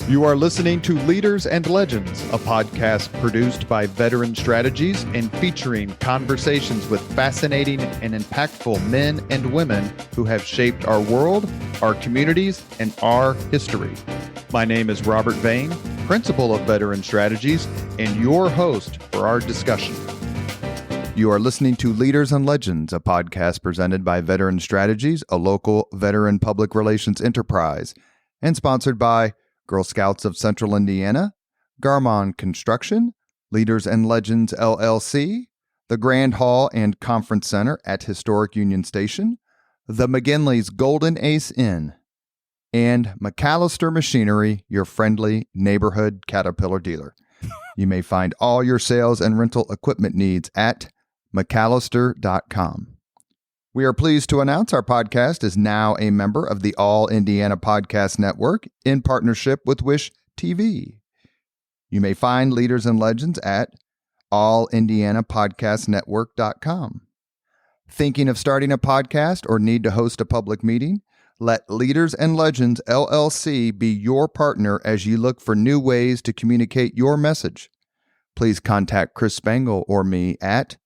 You are listening to Leaders and Legends, a podcast produced by Veteran Strategies and featuring conversations with fascinating and impactful men and women who have shaped our world, our communities, and our history. My name is Robert Vane, Principal of Veteran Strategies, and your host for our discussion. You are listening to Leaders and Legends, a podcast presented by Veteran Strategies, a local veteran public relations enterprise, and sponsored by Girl Scouts of Central Indiana, Garmon Construction, Leaders and Legends LLC, the Grand Hall and Conference Center at Historic Union Station, the McGinley's Golden Ace Inn, and McAllister Machinery, your friendly neighborhood Caterpillar dealer. You may find all your sales and rental equipment needs at McAllister.com. We are pleased to announce our podcast is now a member of the All Indiana Podcast Network in partnership with Wish TV. You may find Leaders and Legends at allindianapodcastnetwork.com. Thinking of starting a podcast or need to host a public meeting? Let Leaders and Legends LLC be your partner as you look for new ways to communicate your message. Please contact Chris Spangle or me at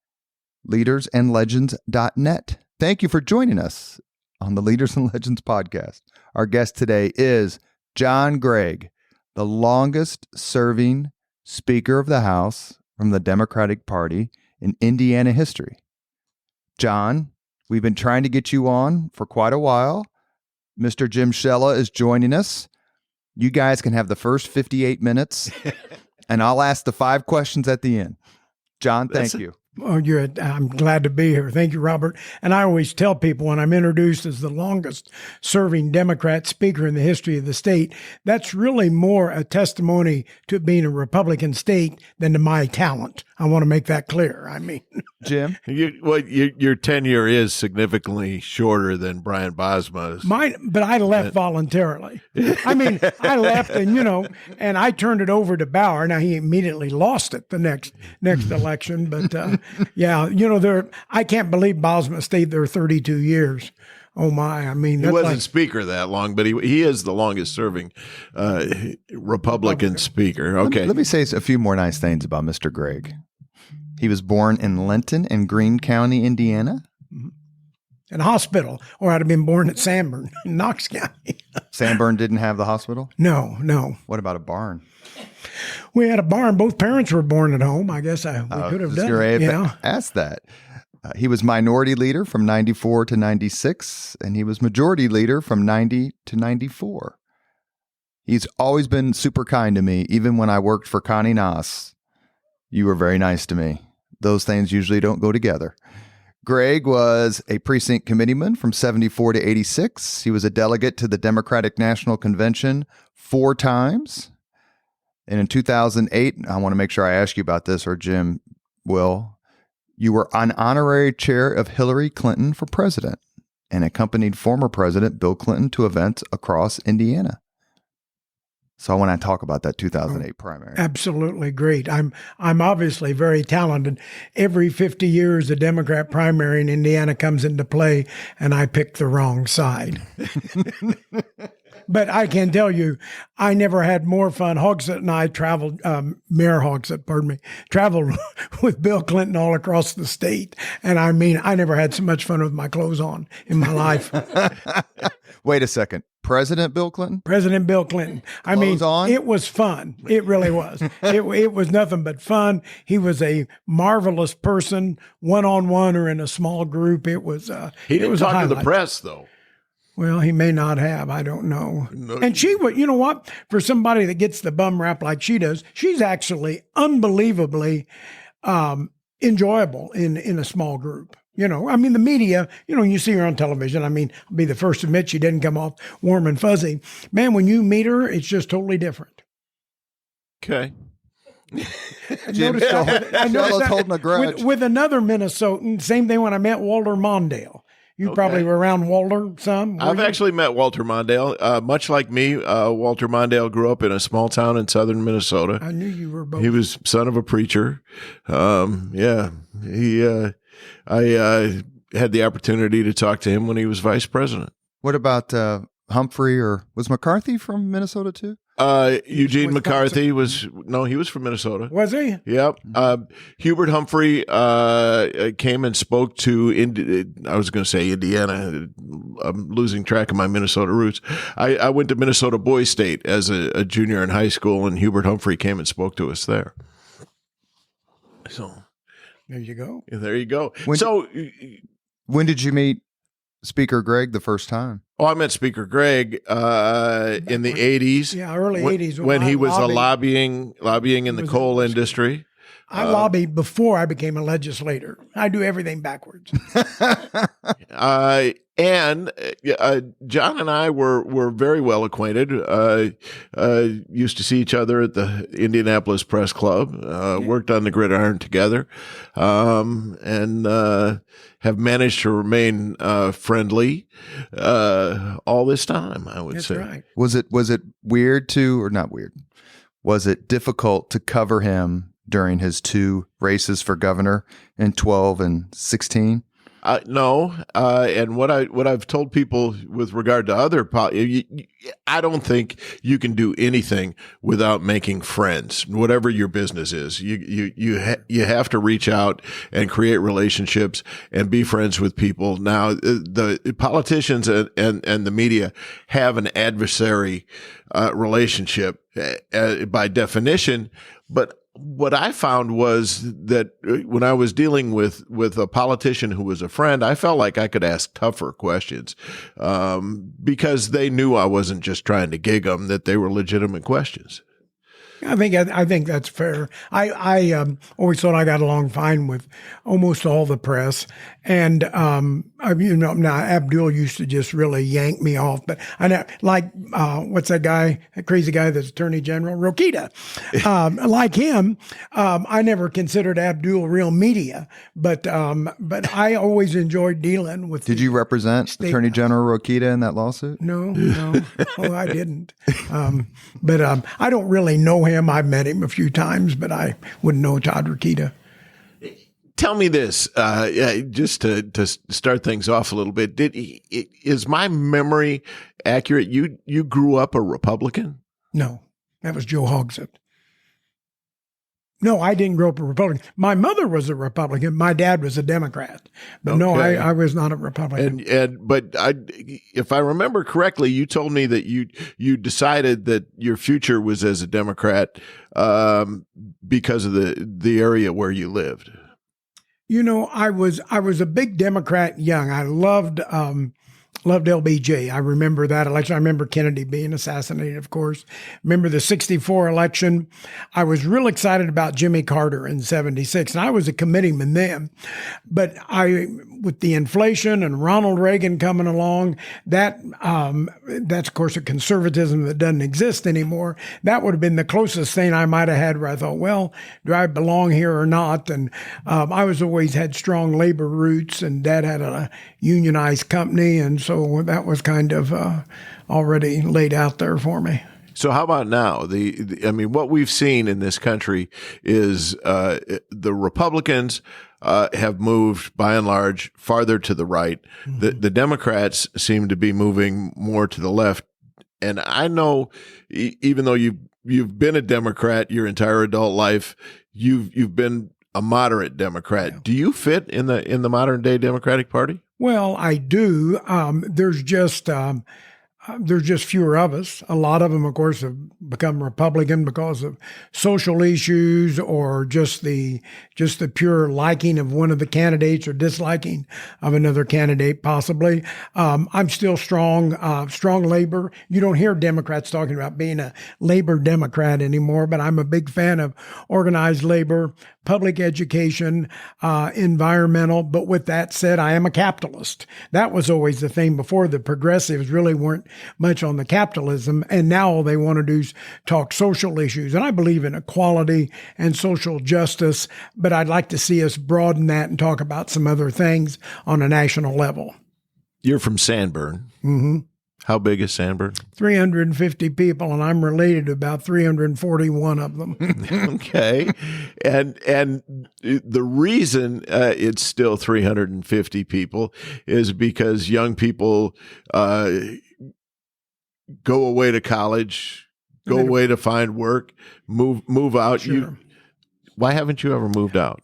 leadersandlegends.net. Thank you for joining us on the Leaders and Legends podcast. Our guest today is John Gregg, the longest serving Speaker of the House from the Democratic Party in Indiana history. John, we've been trying to get you on for quite a while. Mr. Jim Shella is joining us. You guys can have the first 58 minutes, and I'll ask the 5 questions at the end. John, thank you. Oh, I'm glad to be here. Thank you, Robert. And I always tell people when I'm introduced as the longest serving Democrat speaker in the history of the state, that's really more a testimony to it being a Republican state than to my talent. I want to make that clear. I mean, Jim, your tenure is significantly shorter than Brian Bosma's. Mine, but I left voluntarily. I mean, I left and I turned it over to Bauer. Now he immediately lost it the next election, but yeah, I can't believe Bosma stayed there 32 years. Oh my! I mean, he wasn't speaker that long, but he is the longest serving Republican speaker. Okay, let me say a few more nice things about Mr. Gregg. He was born in Linton and Greene County, Indiana. In a hospital, or I'd have been born at Sanborn in Knox County. Sanborn didn't have the hospital? No. What about a barn? We had a barn. Both parents were born at home. I guess we could have done it. Asked that. He was minority leader from 94 to 96, and he was majority leader from 90 to 94. He's always been super kind to me, even when I worked for Connie Noss. You were very nice to me. Those things usually don't go together. Gregg was a precinct committeeman from 74 to 86. He was a delegate to the Democratic National Convention 4 times. And in 2008, I want to make sure I ask you about this, or Jim will. You were an honorary chair of Hillary Clinton for president and accompanied former President Bill Clinton to events across Indiana. So I want to talk about that 2008 primary. Absolutely great. I'm obviously very talented. Every 50 years, a Democrat primary in Indiana comes into play, and I pick the wrong side. But I can tell you, I never had more fun. Hogsett and I traveled, Mayor Hogsett, traveled with Bill Clinton all across the state. And I mean, I never had so much fun with my clothes on in my life. Wait a second. President Bill Clinton? President Bill Clinton. Clothes on? It was fun. It really was. It was nothing but fun. He was a marvelous person, one-on-one or in a small group. It was he didn't talk to the press, though. Well, he may not have. I don't know. No. And she would, you know what? For somebody that gets the bum rap like she does, she's actually unbelievably enjoyable in a small group. I mean, the media, you see her on television. I mean, I'll be the first to admit she didn't come off warm and fuzzy. Man, when you meet her, it's just totally different. Okay. Jim Shella's holding a grudge. With another Minnesotan, same thing when I met Walter Mondale. You probably were around Walter some. I've actually met Walter Mondale. Much like me, Walter Mondale grew up in a small town in southern Minnesota. I knew you were both. He was son of a preacher. I had the opportunity to talk to him when he was vice president. What about Humphrey, or was McCarthy from Minnesota too? Eugene Wisconsin. McCarthy he was from Minnesota. Was he? Yep. Hubert Humphrey came and spoke to, I was going to say Indiana. I'm losing track of my Minnesota roots. I went to Minnesota Boys State as a junior in high school, and Hubert Humphrey came and spoke to us there. So there you go. There you go. When did you meet Speaker Gregg the first time? Oh, I met Speaker Gregg in the 80s. Yeah, early 80s. When he was lobbying in the coal industry. I lobbied before I became a legislator. I do everything backwards. And John and I were very well acquainted. Used to see each other at the Indianapolis Press Club. Worked on the gridiron together, and have managed to remain friendly all this time. I would say. Right. Was it weird or not weird? Was it difficult to cover him during his 2 races for governor in 12 and 16? No, and what I've told people with regard to other, I don't think you can do anything without making friends. Whatever your business is, you have to reach out and create relationships and be friends with people. Now, the politicians and the media have an adversary relationship by definition, but what I found was that when I was dealing with a politician who was a friend, I felt like I could ask tougher questions because they knew I wasn't just trying to gig them, that they were legitimate questions. I think that's fair. I always thought I got along fine with almost all the press, and now Abdul used to just really yank me off. But I know, like what's that guy, that crazy guy that's Attorney General, Rokita. Like him, I never considered Abdul real media, but I always enjoyed dealing with. Did you represent Attorney General Rokita in that lawsuit? No, I didn't. But I don't really know him. I've met him a few times, but I wouldn't know Todd Rokita. Tell me this, just to start things off a little bit. Is my memory accurate? You grew up a Republican? No, that was Joe Hogsett. No, I didn't grow up a Republican. My mother was a Republican. My dad was a Democrat. But okay. No, I was not a Republican. But if I remember correctly, you told me that you decided that your future was as a Democrat because of the area where you lived. You know, I was a big Democrat young. I loved LBJ. I remember that election. I remember Kennedy being assassinated, of course. Remember the 64 election. I was real excited about Jimmy Carter in 76, and I was a committeeman then. But with the inflation and Ronald Reagan coming along, that's of course a conservatism that doesn't exist anymore. That would have been the closest thing I might have had where I thought, well, do I belong here or not? And I always had strong labor roots, and Dad had a unionized company, and so that was kind of already laid out there for me. So how about now? What we've seen in this country is the Republicans have moved, by and large, farther to the right. Mm-hmm. The Democrats seem to be moving more to the left. And I know, even though you've been a Democrat your entire adult life, you've been a moderate Democrat. Yeah. Do you fit in the modern day Democratic Party? Well, I do. There's just fewer of us. A lot of them, of course, have become Republican because of social issues or just the pure liking of one of the candidates or disliking of another candidate, possibly. I'm still strong labor. You don't hear Democrats talking about being a labor Democrat anymore, but I'm a big fan of organized labor, public education, environmental. But with that said, I am a capitalist. That was always the thing before. The progressives really weren't much on the capitalism, and now all they want to do is talk social issues. And I believe in equality and social justice, but I'd like to see us broaden that and talk about some other things on a national level. You're from Sanborn. Mm-hmm. How big is Sanborn? 350 people, and I'm related to about 341 of them. Okay. And the reason it's still 350 people is because young people go away to college, go away to find work, move out. Sure. Why haven't you ever moved out?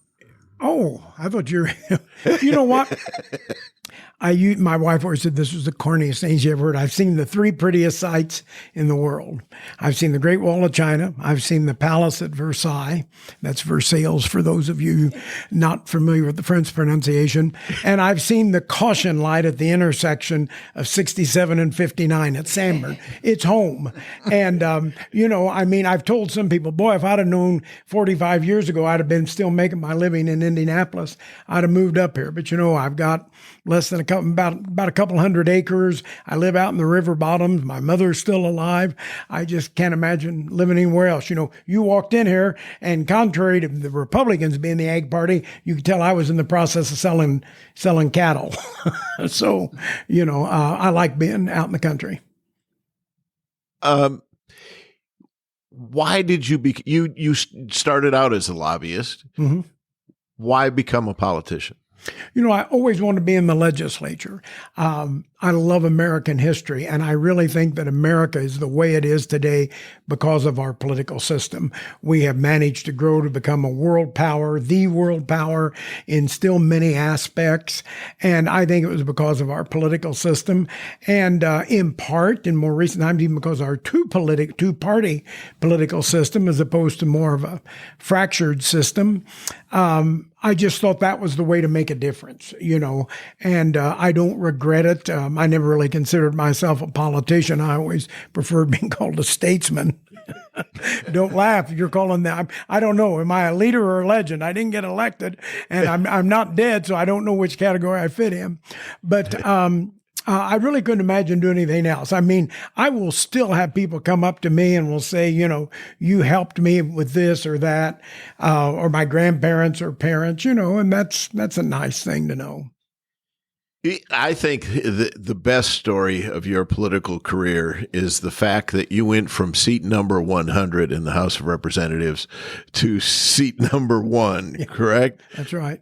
Oh, I thought you know what? My wife always said this was the corniest thing she ever heard. I've seen the three prettiest sights in the world. I've seen the Great Wall of China. I've seen the Palace at Versailles. That's Versailles for those of you not familiar with the French pronunciation. And I've seen the caution light at the intersection of 67 and 59 at Sanborn. It's home. And, I've told some people, boy, if I'd have known 45 years ago, I'd have been still making my living in Indianapolis. I'd have moved up here. But, I've got less than about a couple hundred acres. I live out in the river bottoms. My mother's still alive. I just can't imagine living anywhere else. You walked in here, and contrary to the Republicans being the Ag Party, you could tell I was in the process of selling cattle. So, I like being out in the country. Why did you started out as a lobbyist? Mm-hmm. Why become a politician? I always wanted to be in the legislature. I love American history, and I really think that America is the way it is today because of our political system. We have managed to grow to become a world power, the world power in still many aspects, and I think it was because of our political system, and in part, in more recent times, even because of our two-party political system as opposed to more of a fractured system. I just thought that was the way to make a difference, and I don't regret it. I never really considered myself a politician. I always preferred being called a statesman. Don't laugh. You're calling that. I don't know. Am I a leader or a legend? I didn't get elected, and I'm not dead, so I don't know which category I fit in. But I really couldn't imagine doing anything else. I mean, I will still have people come up to me and will say, you helped me with this or that, or my grandparents or parents, and that's a nice thing to know. I think the best story of your political career is the fact that you went from seat number 100 in the House of Representatives to seat number 1, yeah, correct? That's right.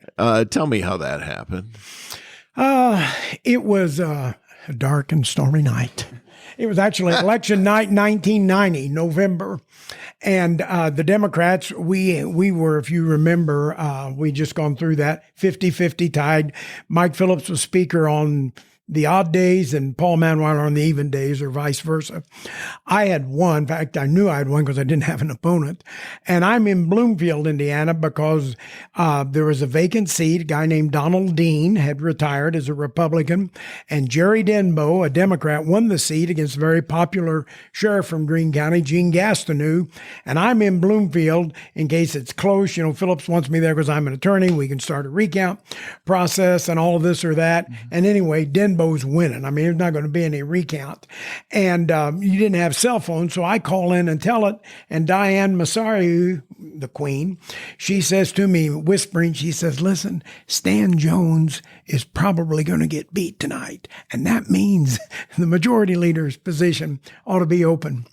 Tell me how that happened. It was a dark and stormy night. It was actually election night, 1990, November. And the Democrats, we were, if you remember, we just gone through that 50-50 tied. Mike Phillips was speaker on the odd days and Paul Manweiler on the even days, or vice versa. I had won. In fact, I knew I had won because I didn't have an opponent. And I'm in Bloomfield, Indiana, because there was a vacant seat. A guy named Donald Dean had retired as a Republican, and Jerry Denbo, a Democrat, won the seat against a very popular sheriff from Greene County, Gene Gastineau. And I'm in Bloomfield in case it's close. Phillips wants me there because I'm an attorney. We can start a recount process and all of this or that. Mm-hmm. And anyway, Denbo's winning. I mean, there's not going to be any recount. And you didn't have cell phones, so I call in and tell it. And Diane Massari, the queen, she says to me, whispering, she says, listen, Stan Jones is probably going to get beat tonight. And that means the majority leader's position ought to be open.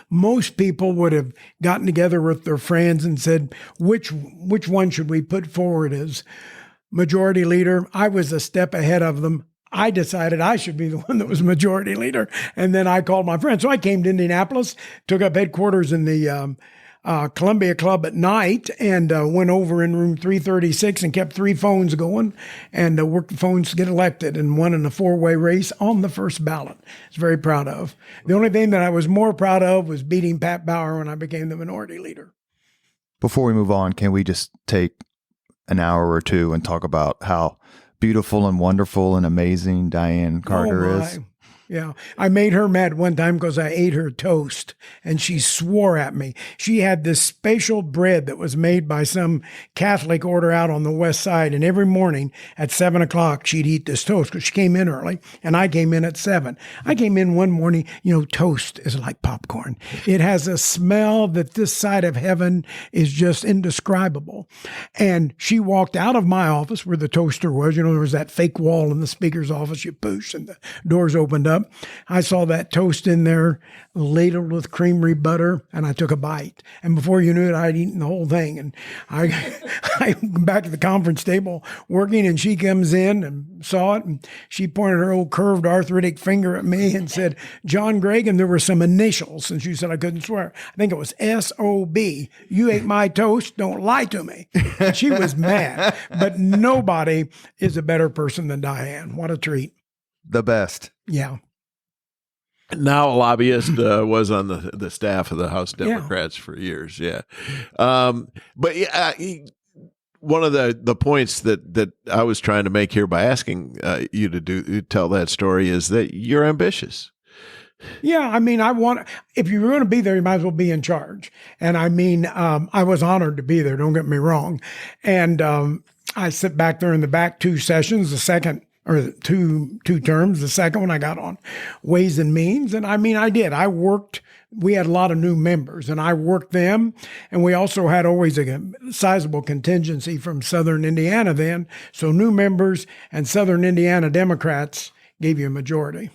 Most people would have gotten together with their friends and said, which one should we put forward as majority leader? I was a step ahead of them. I decided I should be the one that was majority leader. And then I called my friend. So I came to Indianapolis, took up headquarters in the Columbia Club at night, and went over in room 336 and kept 3 phones going and worked the phones to get elected, and won in a 4-way race on the first ballot. I was very proud of. The only thing that I was more proud of was beating Pat Bauer when I became the minority leader. Before we move on, can we just take an hour or two and talk about how beautiful and wonderful and amazing Diane Carter is? Yeah. I made her mad one time because I ate her toast, and she swore at me. She had this special bread that was made by some Catholic order out on the west side, and every morning at 7 o'clock, she'd eat this toast because she came in early, and I came in at 7. I came in one morning, toast is like popcorn. It has a smell that this side of heaven is just indescribable. And she walked out of my office where the toaster was. There was that fake wall in the speaker's office. You push, and the doors opened up. up. I saw that toast in there, ladled with creamery butter, and I took a bite. And before you knew it, I'd eaten the whole thing. And I went back to the conference table working, and she comes in and saw it, and she pointed her old curved arthritic finger at me and said, John Gregg, and there were some initials, and she said I couldn't swear. I think it was S-O-B. You ate my toast, don't lie to me. And she was mad, but nobody is a better person than Diane. What a treat. The best. Yeah. Now a lobbyist, was on the staff of the House Democrats for years. Yeah. But one of the points that I was trying to make here by asking you to tell that story is that you're ambitious. Yeah, I mean, if you were going to be there, you might as well be in charge. And I mean, I was honored to be there, don't get me wrong. And I sit back there in the back 2 sessions, the second, or two terms, the second one I got on Ways and Means. And I mean, I did. We had a lot of new members, and I worked them. And we also had always a sizable contingency from Southern Indiana then. So new members and Southern Indiana Democrats gave you a majority.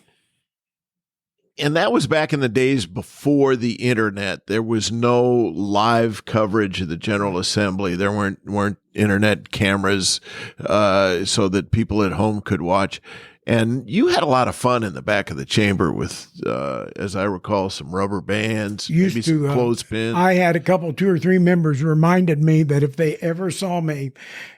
And that was back in the days before the internet. There was no live coverage of the General Assembly. There weren't internet cameras so that people at home could watch. And you had a lot of fun in the back of the chamber with, as I recall, some rubber bands, maybe some clothespins. I had a couple, 2 or 3 members reminded me that if they ever saw me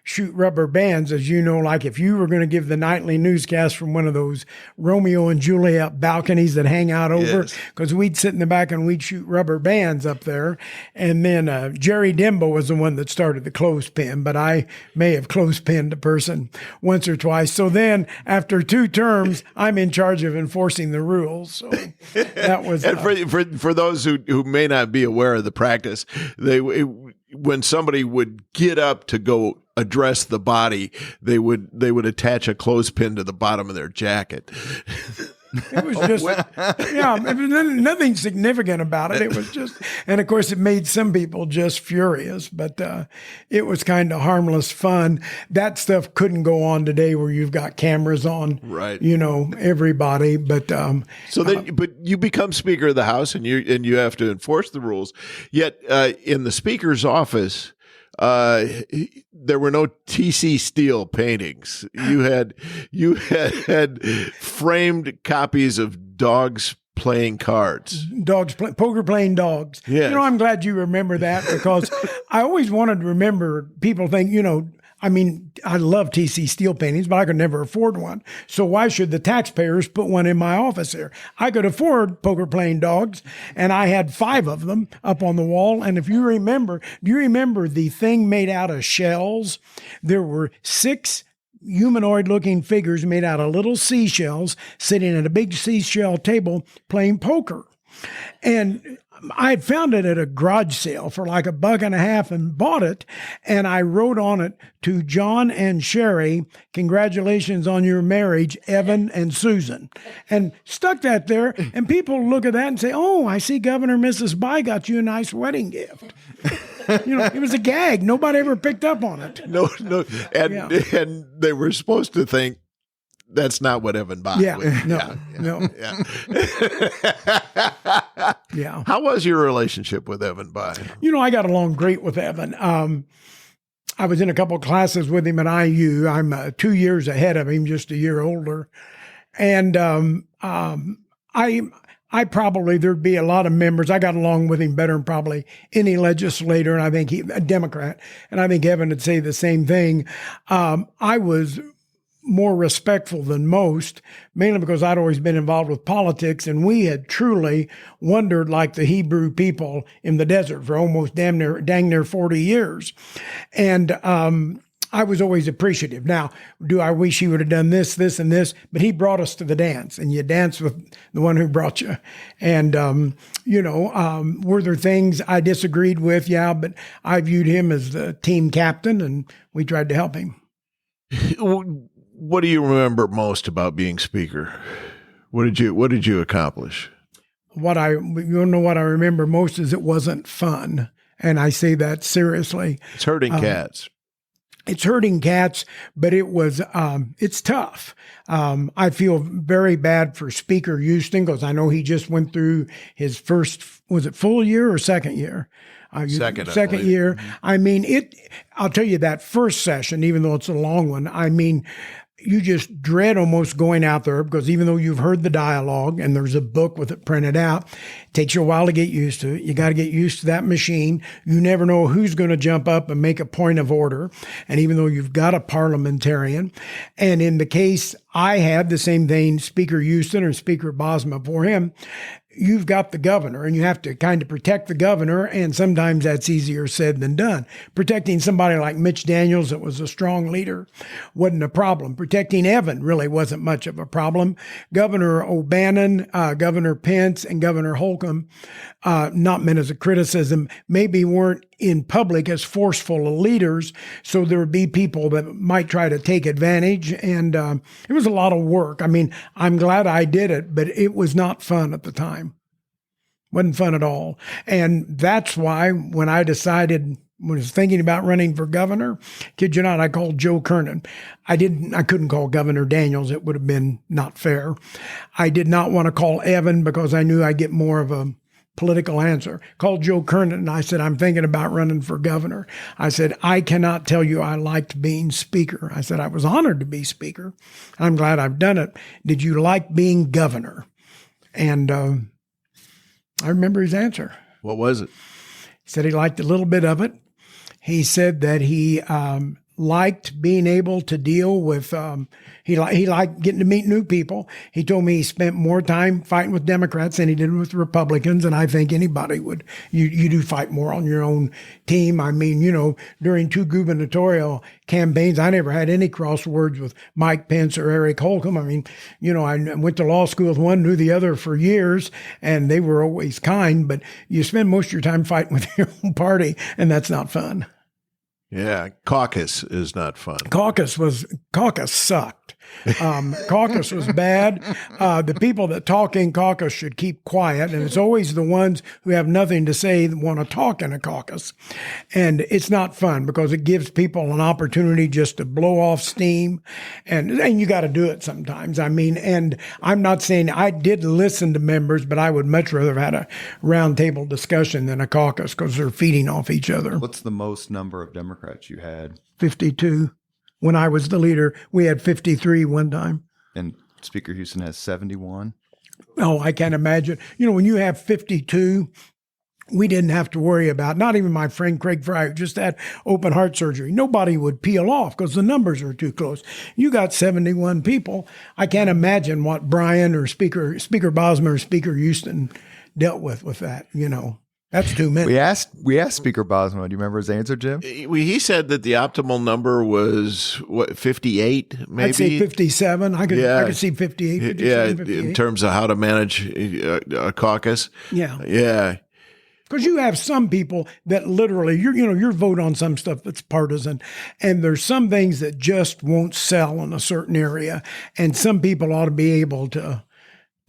shoot rubber bands, as you know, like if you were going to give the nightly newscast from one of those Romeo and Juliet balconies that hang out over, because we'd sit in the back and we'd shoot rubber bands up there. And then Jerry Dimbo was the one that started the clothespin, but I may have clothespinned a person once or twice. So then after 2 terms, I'm in charge of enforcing the rules. So that was. And for those who may not be aware of the practice, when somebody would get up to go address the body, they would attach a clothespin to the bottom of their jacket. It was just, yeah, it was nothing significant about it. It was just, and of course it made some people just furious, but it was kind of harmless fun. That stuff couldn't go on today where you've got cameras on, right? You know, everybody, but. But you become Speaker of the House and you have to enforce the rules. Yet in the Speaker's office, there were no T.C. Steele paintings. You had framed copies of dogs playing cards. Poker playing dogs. Yes. You know, I'm glad you remember that because I always wanted to remember, people think, you know, I mean, I love T.C. Steele paintings, but I could never afford one. So why should the taxpayers put one in my office here? I could afford poker playing dogs, and I had 5 of them up on the wall. And if you remember, do you remember the thing made out of shells? There were 6 humanoid-looking figures made out of little seashells sitting at a big seashell table playing poker. And I had found it at a garage sale for like $1.50 and bought it. And I wrote on it, to John and Sherry, congratulations on your marriage, Evan and Susan. And stuck that there. And people look at that and say, oh, I see Governor Mrs. By got you a nice wedding gift. You know, it was a gag. Nobody ever picked up on it. No. And they were supposed to think, that's not what Evan bought. Yeah, no. Yeah. How was your relationship with Evan By? You know, I got along great with Evan. I was in a couple of classes with him at IU. I'm 2 years ahead of him, just a year older. And I probably, there'd be a lot of members. I got along with him better than probably any legislator, and I think a Democrat, and I think Evan would say the same thing. I was more respectful than most, mainly because I'd always been involved with politics, and we had truly wandered like the Hebrew people in the desert for almost dang near 40 years. And I was always appreciative. Now, do I wish he would have done this, this, and this? But he brought us to the dance, and you dance with the one who brought you. And, were there things I disagreed with? Yeah, but I viewed him as the team captain, and we tried to help him. What do you remember most about being Speaker? What did you accomplish? You know what I remember most is it wasn't fun, and I say that seriously. It's herding cats. It's herding cats, but it's tough. I feel very bad for Speaker Houston because I know he just went through his first, was it full year or second year? Second year. I mean, I'll tell you that first session, even though it's a long one, I mean, you just dread almost going out there because even though you've heard the dialogue and there's a book with it printed out, it takes you a while to get used to it. You got to get used to that machine. You never know who's going to jump up and make a point of order. And even though you've got a parliamentarian, and in the case I had the same thing, Speaker Houston or Speaker Bosma for him, you've got the governor and you have to kind of protect the governor. And sometimes that's easier said than done. Protecting somebody like Mitch Daniels, that was a strong leader, wasn't a problem. Protecting Evan really wasn't much of a problem. Governor O'Bannon, Governor Pence, and Governor Holcomb, not meant as a criticism, maybe weren't in public as forceful leaders. So there would be people that might try to take advantage. And it was a lot of work. I mean, I'm glad I did it, but it was not fun at the time. Wasn't fun at all. And that's why when I decided, when I was thinking about running for governor, kid you not, I called Joe Kernan. I couldn't call Governor Daniels. It would have been not fair. I did not want to call Evan because I knew I'd get more of a political answer. Called Joe Kernan and I said, I'm thinking about running for governor. I said, I cannot tell you I liked being speaker. I said, I was honored to be speaker. I'm glad I've done it. Did you like being governor? And I remember his answer. What was it? He said he liked a little bit of it. He said that he liked being able to deal with, he liked getting to meet new people. He told me he spent more time fighting with Democrats than he did with Republicans. And I think anybody would, you do fight more on your own team. I mean, during 2 gubernatorial campaigns, I never had any crosswords with Mike Pence or Eric Holcomb. I mean, I went to law school with one, knew the other for years, and they were always kind, but you spend most of your time fighting with your own party, and that's not fun. Yeah, caucus is not fun. Caucus sucked. Caucus was bad. The people that talk in caucus should keep quiet, and it's always the ones who have nothing to say that want to talk in a caucus. And it's not fun because it gives people an opportunity just to blow off steam, and you got to do it sometimes. I mean, and I'm not saying I did listen to members, but I would much rather have had a roundtable discussion than a caucus because they're feeding off each other. What's the most number of Democrats you had? 52. When I was the leader, we had 53 one time. And Speaker Houston has 71. Oh, I can't imagine. When you have 52, we didn't have to worry about, not even my friend Craig Fry, who just had open heart surgery. Nobody would peel off because the numbers are too close. You got 71 people. I can't imagine what Brian or Speaker Bosma or Speaker Houston dealt with that, That's too many. We asked Speaker Bosma. Do you remember his answer, Jim? He said that the optimal number was 58, maybe. I'd say 57. I could see 58. 57, 58. In terms of how to manage a caucus. Yeah. Because you have some people that literally, your vote on some stuff that's partisan, and there's some things that just won't sell in a certain area, and some people ought to be able to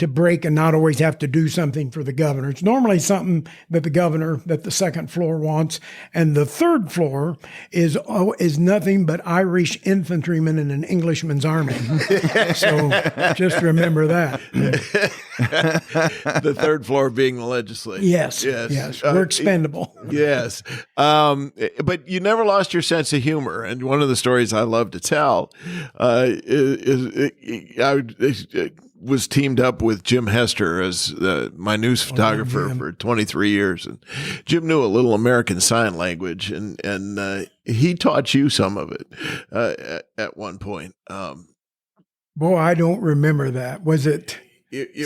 break and not always have to do something for the governor. It's normally something that the second floor wants. And the third floor is nothing but Irish infantrymen in an Englishman's army. So just remember that. The third floor being the legislature. Yes. We're expendable. Yes. But you never lost your sense of humor. And one of the stories I love to tell was teamed up with Jim Hester as my news photographer for 23 years. And Jim knew a little American Sign Language, and he taught you some of it at one point. Boy, I don't remember that. Was it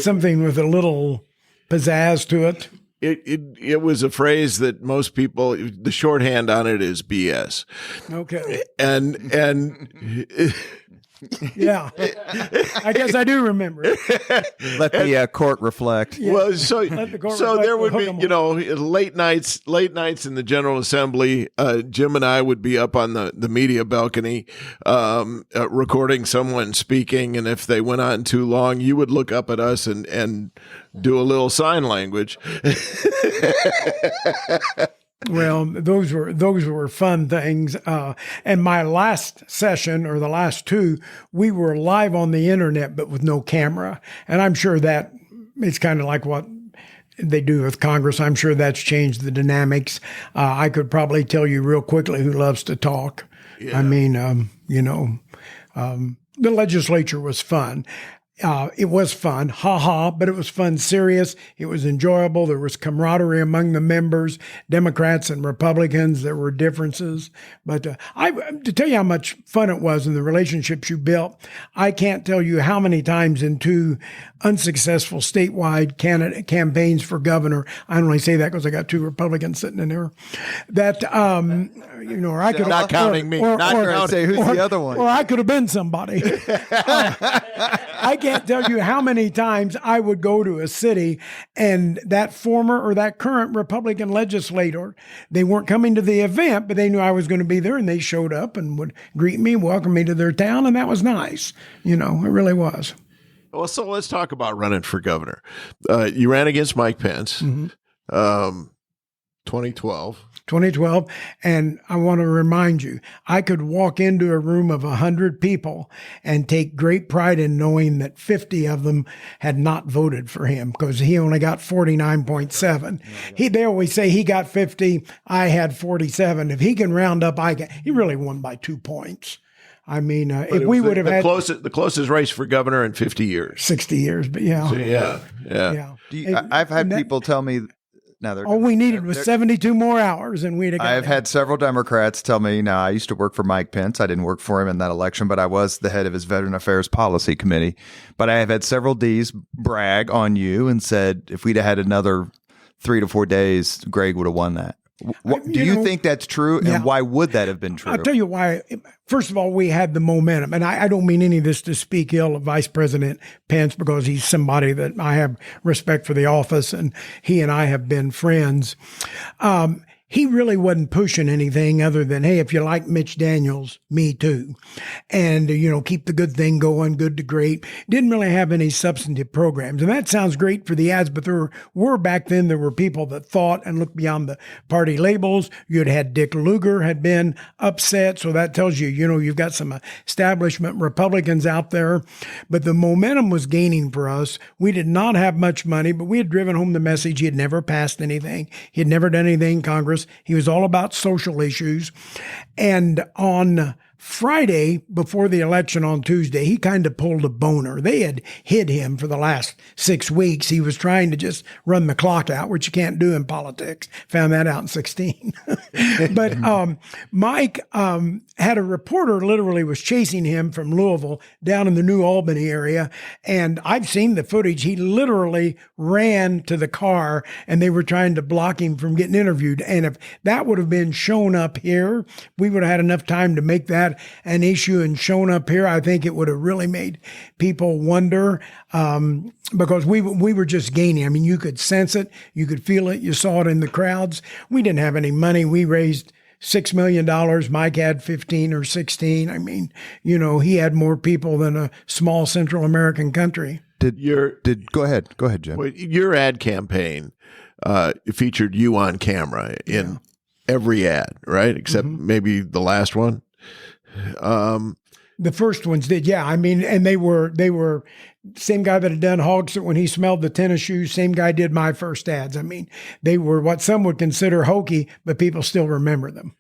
something with a little pizzazz to it? It was a phrase that most people, the shorthand on it is BS. Okay. And yeah, I guess I do remember. Let the court reflect. Yeah. Well, so there would be, late nights in the General Assembly. Jim and I would be up on the media balcony, recording someone speaking, and if they went on too long, you would look up at us and do a little sign language. Well, those were fun things. And my last session, or the last two, we were live on the internet, but with no camera. And I'm sure that it's kind of like what they do with Congress. I'm sure that's changed the dynamics. I could probably tell you real quickly who loves to talk. Yeah. I mean, the legislature was fun. It was fun, but it was fun, serious. It was enjoyable. There was camaraderie among the members, Democrats and Republicans. There were differences. But to tell you how much fun it was and the relationships you built, I can't tell you how many times in two unsuccessful statewide campaigns for governor. I only say that because I got two Republicans sitting in there. That, or I could not counting me. Not counting. Say who's the other one? Or I could have been somebody. I can't tell you how many times I would go to a city and that former or that current Republican legislator, they weren't coming to the event, but they knew I was going to be there, and they showed up and would greet me, welcome me to their town, and that was nice. It really was. Well, so let's talk about running for governor. You ran against Mike Pence, 2012. 2012. And I want to remind you, I could walk into a room of 100 people and take great pride in knowing that 50 of them had not voted for him, because he only got 49.7. They always say he got 50, I had 47. If he can round up, he really won by 2 points. I mean, if we would have had the closest race for governor in 50 years, 60 years, but yeah. So, yeah. I've had people tell me, all we needed was 72 more hours, and we'd have got I've had several Democrats tell me, I used to work for Mike Pence. I didn't work for him in that election, but I was the head of his Veteran Affairs Policy Committee. But I have had several Ds brag on you and said, if we'd have had another 3 to 4 days, Greg would have won that. Do you think that's true? And why would that have been true? I'll tell you why. First of all, we had the momentum. And I don't mean any of this to speak ill of Vice President Pence, because he's somebody that I have respect for the office, and he and I have been friends. He really wasn't pushing anything other than, hey, if you like Mitch Daniels, me too. And, keep the good thing going, good to great. Didn't really have any substantive programs. And that sounds great for the ads, but there were people that thought and looked beyond the party labels. You'd had Dick Lugar had been upset. So that tells you, you've got some establishment Republicans out there. But the momentum was gaining for us. We did not have much money, but we had driven home the message. He had never passed anything. He had never done anything in Congress. He was all about social issues. And on Friday, before the election on Tuesday, he kind of pulled a boner. They had hid him for the last 6 weeks. He was trying to just run the clock out, which you can't do in politics. Found that out in 16. But Mike had a reporter literally was chasing him from Louisville down in the New Albany area. And I've seen the footage. He literally ran to the car, and they were trying to block him from getting interviewed. And if that would have been shown up here, we would have had enough time to make that an issue and shown up here. I think it would have really made people wonder, because we were just gaining. I mean, you could sense it, you could feel it, you saw it in the crowds. We didn't have any money. We raised $6 million. Mike had 15 or 16. I mean, he had more people than a small Central American country. Go ahead, Jim. Well, your ad campaign featured you on camera in every ad, right? Except maybe the last one. The first ones did, yeah. I mean, and they were same guy that had done Hogs when he smelled the tennis shoes. Same guy did my first ads. I mean, they were what some would consider hokey, but people still remember them.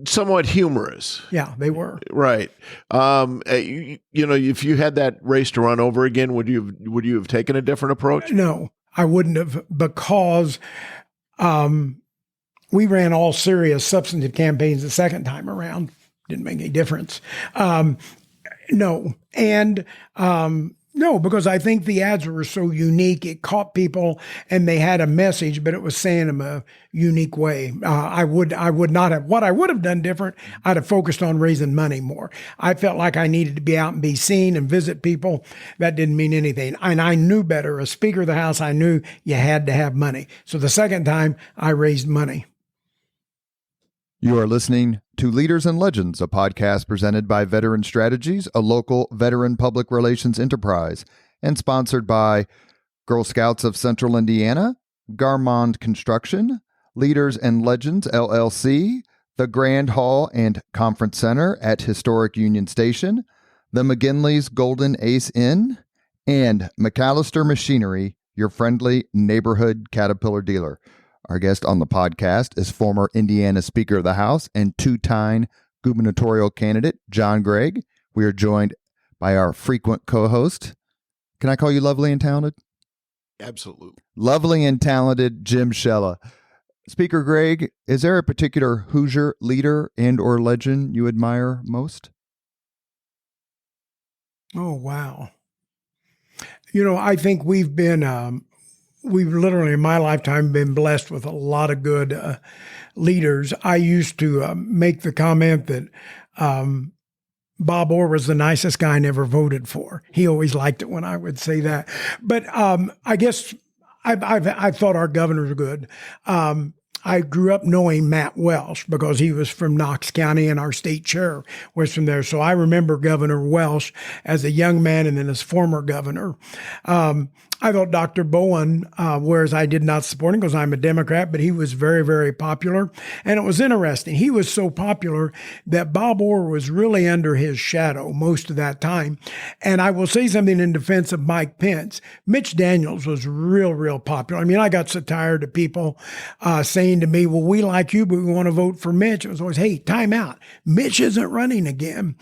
Somewhat humorous. Yeah, they were. Right. If you had that race to run over again, would you have taken a different approach? No, I wouldn't have, because we ran all serious substantive campaigns the second time around. Didn't make any difference. No. And no, because I think the ads were so unique. It caught people and they had a message, but it was saying them a unique way. I would not have, what I would have done different, I'd have focused on raising money more. I felt like I needed to be out and be seen and visit people. That didn't mean anything. And I knew better. As Speaker of the House, I knew you had to have money. So the second time I raised money. You are listening to Leaders and Legends, a podcast presented by Veteran Strategies, a local veteran public relations enterprise, and sponsored by Girl Scouts of Central Indiana, Garmond Construction, Leaders and Legends, LLC, the Grand Hall and Conference Center at Historic Union Station, the McGinley's Golden Ace Inn, and McAllister Machinery, your friendly neighborhood Caterpillar dealer. Our guest on the podcast is former Indiana Speaker of the House and two-time gubernatorial candidate, John Gregg. We are joined by our frequent co-host. Can I call you lovely and talented? Absolutely. Lovely and talented Jim Shella. Speaker Gregg, is there a particular Hoosier leader and or legend you admire most? Oh, wow. I think we've literally in my lifetime been blessed with a lot of good leaders. I used to make the comment that Bob Orr was the nicest guy I never voted for. He always liked it when I would say that. But I guess I thought our governors were good. I grew up knowing Matt Welsh because he was from Knox County and our state chair was from there. So I remember Governor Welsh as a young man and then as former governor. I thought Dr. Bowen, whereas I did not support him because I'm a Democrat, but he was very, very popular. And it was interesting. He was so popular that Bob Orr was really under his shadow most of that time. And I will say something in defense of Mike Pence. Mitch Daniels was real popular. I mean, I got so tired of people saying to me, well, we like you, but we want to vote for Mitch. It was always, hey, time out. Mitch isn't running again.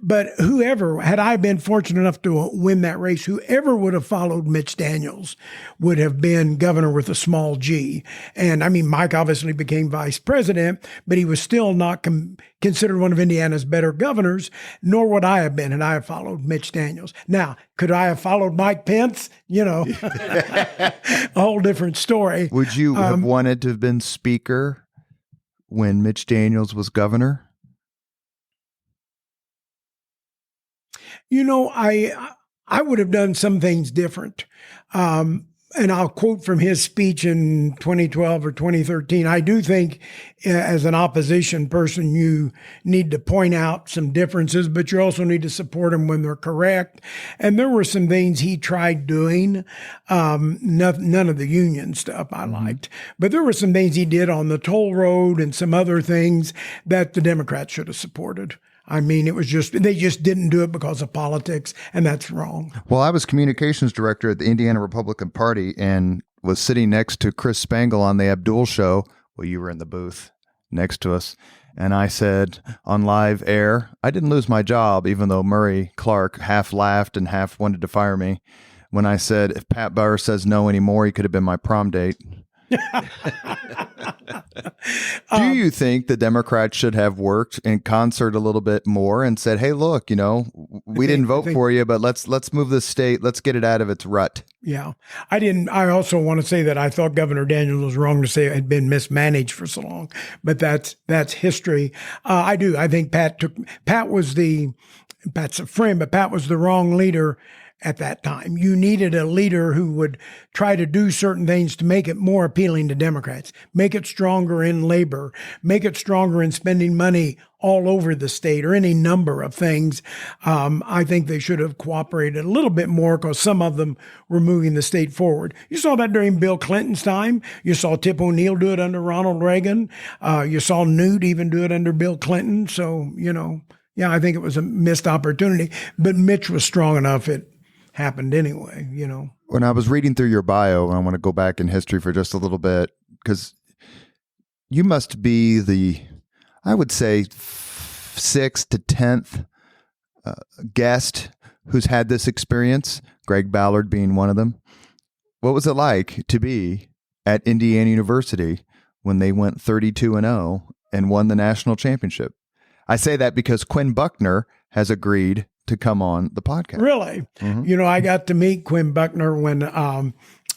But whoever, had I been fortunate enough to win that race, whoever would have followed Mitch Daniels would have been governor with a small g. And I mean, Mike obviously became vice president, but he was still not considered one of Indiana's better governors, nor would I have been had I followed Mitch Daniels. Now, could I have followed Mike Pence? A whole different story. Would you have wanted to have been speaker when Mitch Daniels was governor? I would have done some things different. And I'll quote from his speech in 2012 or 2013. I do think as an opposition person, you need to point out some differences, but you also need to support them when they're correct. And there were some things he tried doing. None of the union stuff I liked, but there were some things he did on the toll road and some other things that the Democrats should have supported. I mean, they just didn't do it because of politics, and that's wrong. Well, I was communications director at the Indiana Republican Party and was sitting next to Chris Spangle on the Abdul show. Well, you were in the booth next to us. And I said on live air, I didn't lose my job, even though Murray Clark half laughed and half wanted to fire me. When I said, if Pat Bauer says no anymore, he could have been my prom date. Do you think the Democrats should have worked in concert a little bit more and said, hey, look, we didn't vote for you, but let's move this state. Let's get it out of its rut. Yeah. I also want to say that I thought Governor Daniels was wrong to say it had been mismanaged for so long, but that's history. I do. I think Pat's a friend, but Pat was the wrong leader at that time. You needed a leader who would try to do certain things to make it more appealing to Democrats, make it stronger in labor, make it stronger in spending money all over the state or any number of things. I think they should have cooperated a little bit more because some of them were moving the state forward. You saw that during Bill Clinton's time. You saw Tip O'Neill do it under Ronald Reagan. You saw Newt even do it under Bill Clinton. So, yeah, I think it was a missed opportunity, but Mitch was strong enough it happened anyway, When I was reading through your bio, and I want to go back in history for just a little bit, because you must be I would say, 6th to 10th guest who's had this experience, Greg Ballard being one of them. What was it like to be at Indiana University when they went 32-0 and won the national championship? I say that because Quinn Buckner has agreed to come on the podcast. Really? Mm-hmm. I got to meet Quinn Buckner when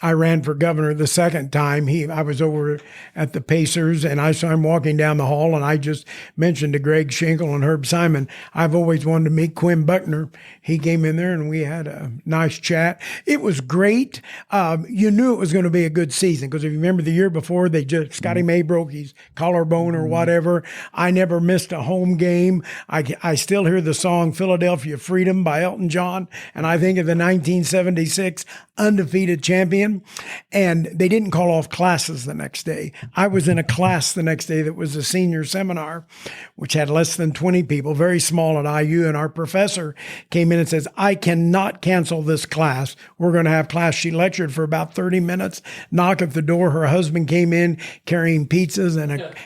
I ran for governor the second time. I was over at the Pacers and I saw him walking down the hall and I just mentioned to Greg Schenkel and Herb Simon, I've always wanted to meet Quinn Buckner. He came in there and we had a nice chat. It was great. You knew it was going to be a good season because if you remember the year before, Scotty May broke his collarbone or whatever. I never missed a home game. I still hear the song Philadelphia Freedom by Elton John and I think of the 1976 undefeated champion. studying, and they didn't call off classes the next day. I was in a class the next day that was a senior seminar, which had less than 20 people, very small at IU, and our professor came in and says, I cannot cancel this class. We're going to have class. She lectured for about 30 minutes, knock at the door. Her husband came in carrying pizzas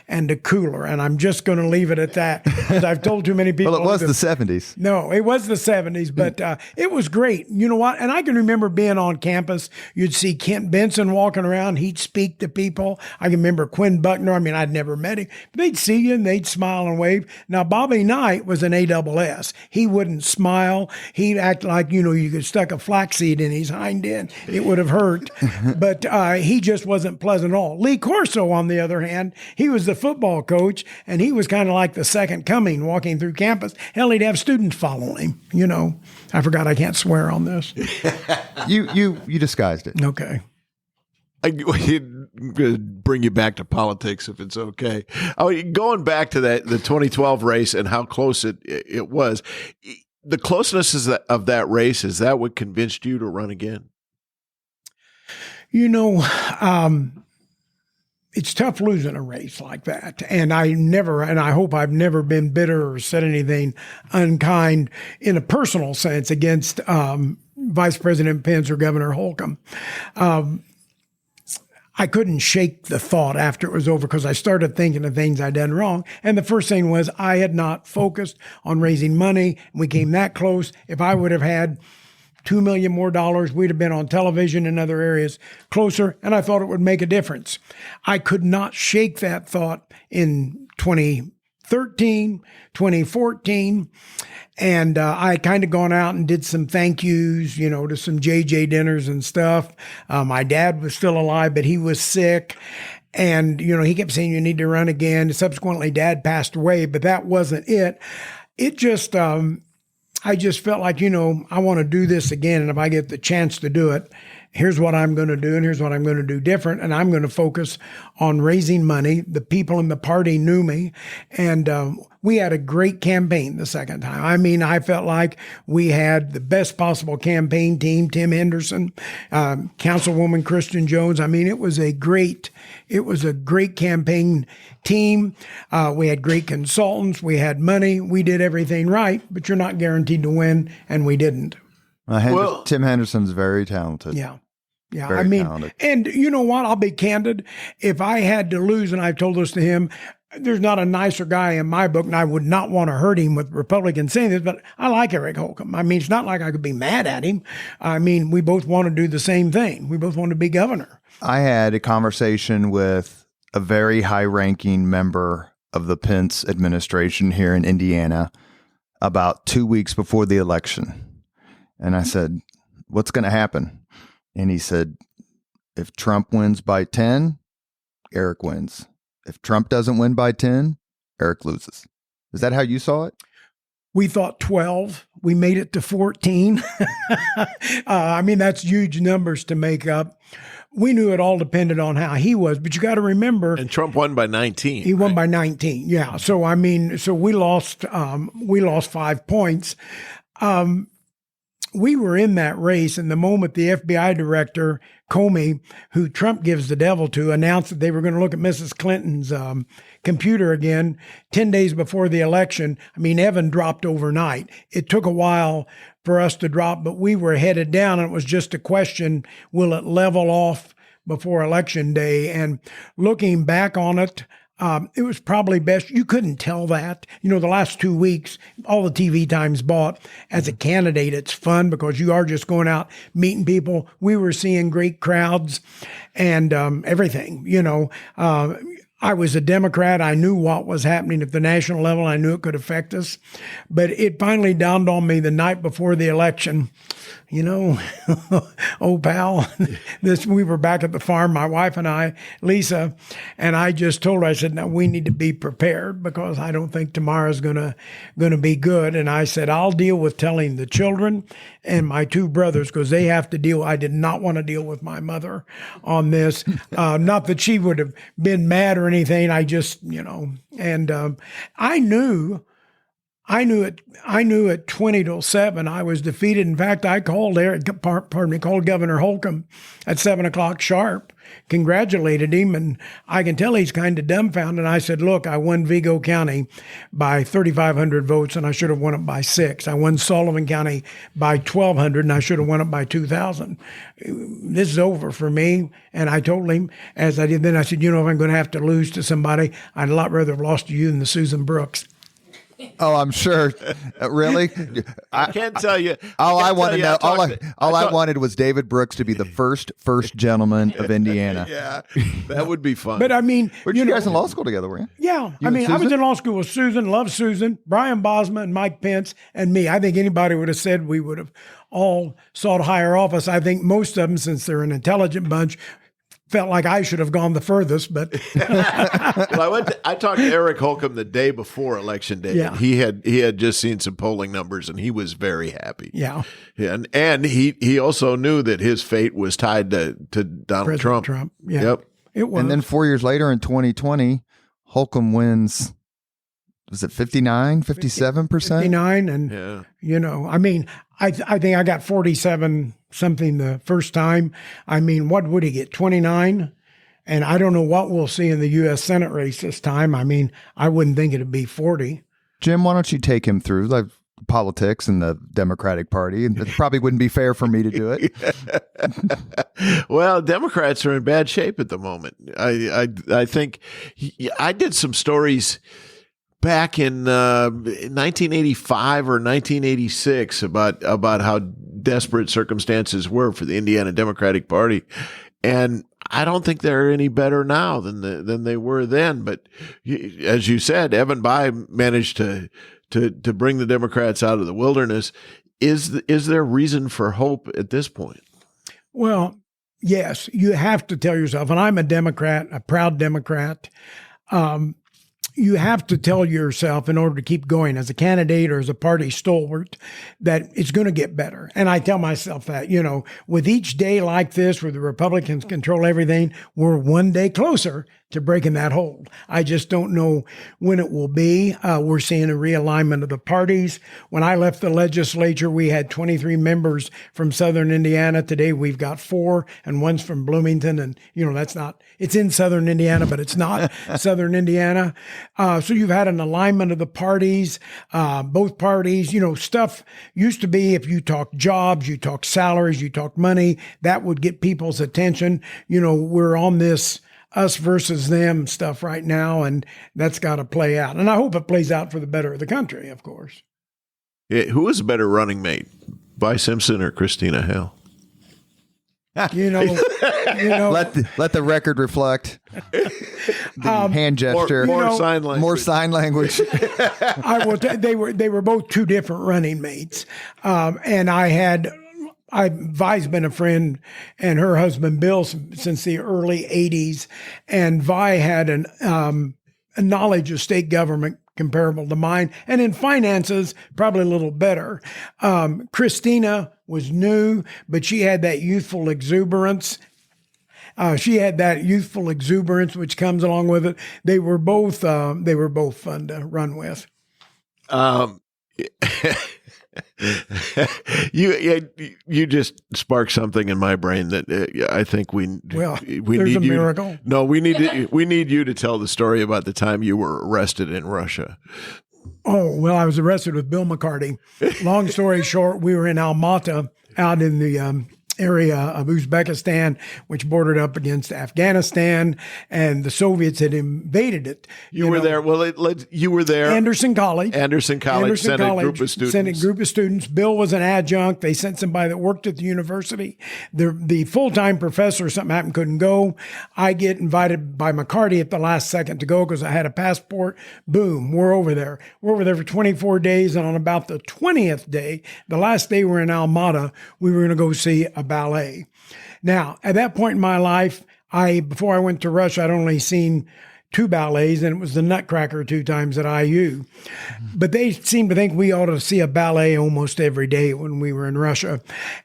and a cooler, and I'm just going to leave it at that. I've told too many people. Well, it was the 70s. No, it was the 70s, but it was great. You know what? And I can remember being on campus. You'd see Kent Benson walking around. He'd speak to people. I can remember Quinn Buckner. I mean, I'd never met him. But they'd see you and they'd smile and wave. Now, Bobby Knight was an ASS. He wouldn't smile. He'd act like, you could stuck a flaxseed in his hind end. It would have hurt. But he just wasn't pleasant at all. Lee Corso, on the other hand, he was the football coach, and he was kind of like the second coming walking through campus. Hell, he'd have students following him, I forgot I can't swear on this. You disguised it. Okay. I'm going to bring you back to politics if it's okay. Going back to the 2012 race and how close it was, the closeness of that race, is that what convinced you to run again? It's tough losing a race like that. And I hope I've never been bitter or said anything unkind in a personal sense against Vice President Pence or Governor Holcomb. I couldn't shake the thought after it was over because I started thinking of things I'd done wrong. And the first thing was I had not focused on raising money. We came that close. If I would have had $2 million more, we'd have been on television and other areas closer, and I thought it would make a difference. I could not shake that thought in 2013, 2014, and I kind of gone out and did some thank yous, to some JJ dinners and stuff. My dad was still alive, but he was sick. And, he kept saying, you need to run again. Subsequently, Dad passed away, but that wasn't it. It just, I just felt like, I want to do this again. And if I get the chance to do it, here's what I'm going to do. And here's what I'm going to do different. And I'm going to focus on raising money. The people in the party knew me. And we had a great campaign the second time. I mean, I felt like we had the best possible campaign team, Tim Henderson, Councilwoman Kristen Jones. I mean, it was a great campaign team. We had great consultants. We had money. We did everything right, but you're not guaranteed to win, and we didn't. Tim Henderson's very talented. Yeah. Yeah. Very talented. And you know what? I'll be candid. If I had to lose, and I've told this to him, there's not a nicer guy in my book, and I would not want to hurt him with Republicans saying this, but I like Eric Holcomb. I mean, it's not like I could be mad at him. I mean, we both want to do the same thing. We both want to be governor. I had a conversation with a very high-ranking member of the Pence administration here in Indiana about 2 weeks before the election. And I said, what's going to happen? And he said, if Trump wins by 10, Eric wins. If Trump doesn't win by 10, Eric loses. Is that how you saw it? We thought 12. We made it to 14. I mean, that's huge numbers to make up. We knew it all depended on how he was, but you got to remember. And Trump won by 19. He won by 19. Yeah. So, I mean, we lost 5 points. We were in that race, and the moment the FBI director, Comey, who Trump gives the devil to, announced that they were going to look at Mrs. Clinton's computer again 10 days before the election, I mean, Evan dropped overnight. It took a while for us to drop, but we were headed down, and it was just a question, will it level off before Election Day? And looking back on it, it was probably best. You couldn't tell that. The last 2 weeks, all the TV time's bought. As a candidate, it's fun because you are just going out, meeting people. We were seeing great crowds and everything. I was a Democrat. I knew what was happening at the national level. I knew it could affect us. But it finally dawned on me the night before the election, oh, pal, we were back at the farm, my wife and I, Lisa, and I just told her, I said, no, we need to be prepared because I don't think tomorrow's going to be good. And I said, I'll deal with telling the children and my two brothers because they have to deal. I did not want to deal with my mother on this. Not that she would have been mad or anything. I just, and I knew I knew at 20 till 7 I was defeated. In fact, I called called Governor Holcomb at 7:00 sharp, congratulated him, and I can tell he's kind of dumbfounded. I said, "Look, I won Vigo County by 3,500 votes, and I should have won it by 6. I won Sullivan County by 1,200, and I should have won it by 2,000. This is over for me." And I told him, as I did then, I said, "You know, if I'm going to have to lose to somebody, I'd a lot rather have lost to you than the Susan Brooks." Oh, I'm sure. Really? I can't tell you. All I want to know, all I wanted was David Brooks to be the first gentleman of Indiana. Yeah, that would be fun. But I mean, Were you guys in law school together, were you? Yeah. You I mean, and I was Susan? in law school with Susan, loved Susan, Brian Bosma, and Mike Pence, and me. I think anybody would have said we would have all sought higher office. I think most of them, since they're an intelligent bunch, felt like I should have gone the furthest, but Well, I talked to Eric Holcomb the day before Election Day. Yeah. He had just seen some polling numbers, and he was very happy. yeah. And he also knew that his fate was tied to Donald President Trump. Yeah. Yep. It was. And then 4 years later in 2020, Holcomb wins, was it 59, 57%? 59, and Yeah. you know, I mean, I think I got 47 something the first time. I mean, what would he get? 29? And I don't know what we'll see in the U.S. Senate race this time. I mean, I wouldn't think it'd be 40. Jim, why don't you take him through like politics and the Democratic Party? It probably wouldn't be fair for me to do it. Well, Democrats are in bad shape at the moment. I think I did some stories back in 1985 or 1986 about how desperate circumstances were for the Indiana Democratic Party, and I don't think they're any better now than they were then. But as you said, Evan Bayh managed to bring the Democrats out of the wilderness. Is there reason for hope at this point? Well, yes, you have to tell yourself, and I'm a Democrat, a proud Democrat. You have to tell yourself, in order to keep going as a candidate or as a party stalwart, that it's going to get better. And I tell myself that, you know, with each day like this, where the Republicans control everything, we're one day closer to breaking that hold. I just don't know when it will be. We're seeing a realignment of the parties. When I left the legislature, we had 23 members from Southern Indiana. Today, we've got 4, and one's from Bloomington. And, you know, it's in Southern Indiana, but it's not Southern Indiana. So you've had an alignment of the parties, both parties. You know, stuff used to be, if you talk jobs, you talk salaries, you talk money, that would get people's attention. You know, we're on this us versus them stuff right now, and that's got to play out. And I hope it plays out for the better of the country, of course. Yeah, who is a better running mate, Vi Simpson or Christina Hale? You know, Let the record reflect the hand gesture. More sign language. More sign language. I will. They were both two different running mates, and Vi's been a friend, and her husband Bill since the early '80s, and Vi had a knowledge of state government comparable to mine, and in finances probably a little better. Christina was new, but she had that youthful exuberance. Which comes along with it. They were both fun to run with. You just sparked something in my brain that I think we there's need a miracle. we need you to tell the story about the time you were arrested in Russia. Oh, well, I was arrested with Bill McCarty. Long story short, we were in Almaty, out in the area of Uzbekistan, which bordered up against Afghanistan, and the Soviets had invaded it. You were there. Well, you were there. Anderson College. Sent a group of students. Sent a group of students. Bill was an adjunct. They sent somebody that worked at the university. The full-time professor, something happened, couldn't go. I get invited by McCarty at the last second to go because I had a passport. Boom, we're over there. We're over there for 24 days, and on about the 20th day, the last day we're in Almaty, we were going to go see a ballet. Now, at that point in my life, before I went to Russia, I'd only seen 2 ballets, and it was the Nutcracker 2 times at IU. But they seemed to think we ought to see a ballet almost every day when we were in Russia.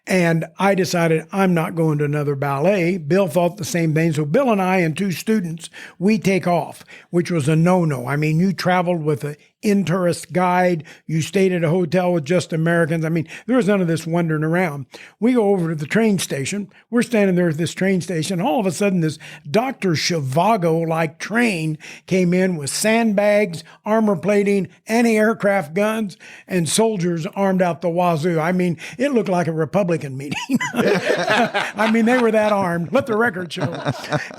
And I decided I'm not going to another ballet. Bill thought the same thing. So Bill and I and 2 students, we take off, which was a no-no. I mean, you traveled with an in-tourist guide. You stayed at a hotel with just Americans. I mean, there was none of this wandering around. We go over to the train station. We're standing there at this train station. All of a sudden, this Dr. Zhivago-like train came in with sandbags, armor plating, anti-aircraft guns, and soldiers armed out the wazoo. I mean, it looked like a Republican meeting. I mean, they were that armed. Let the record show.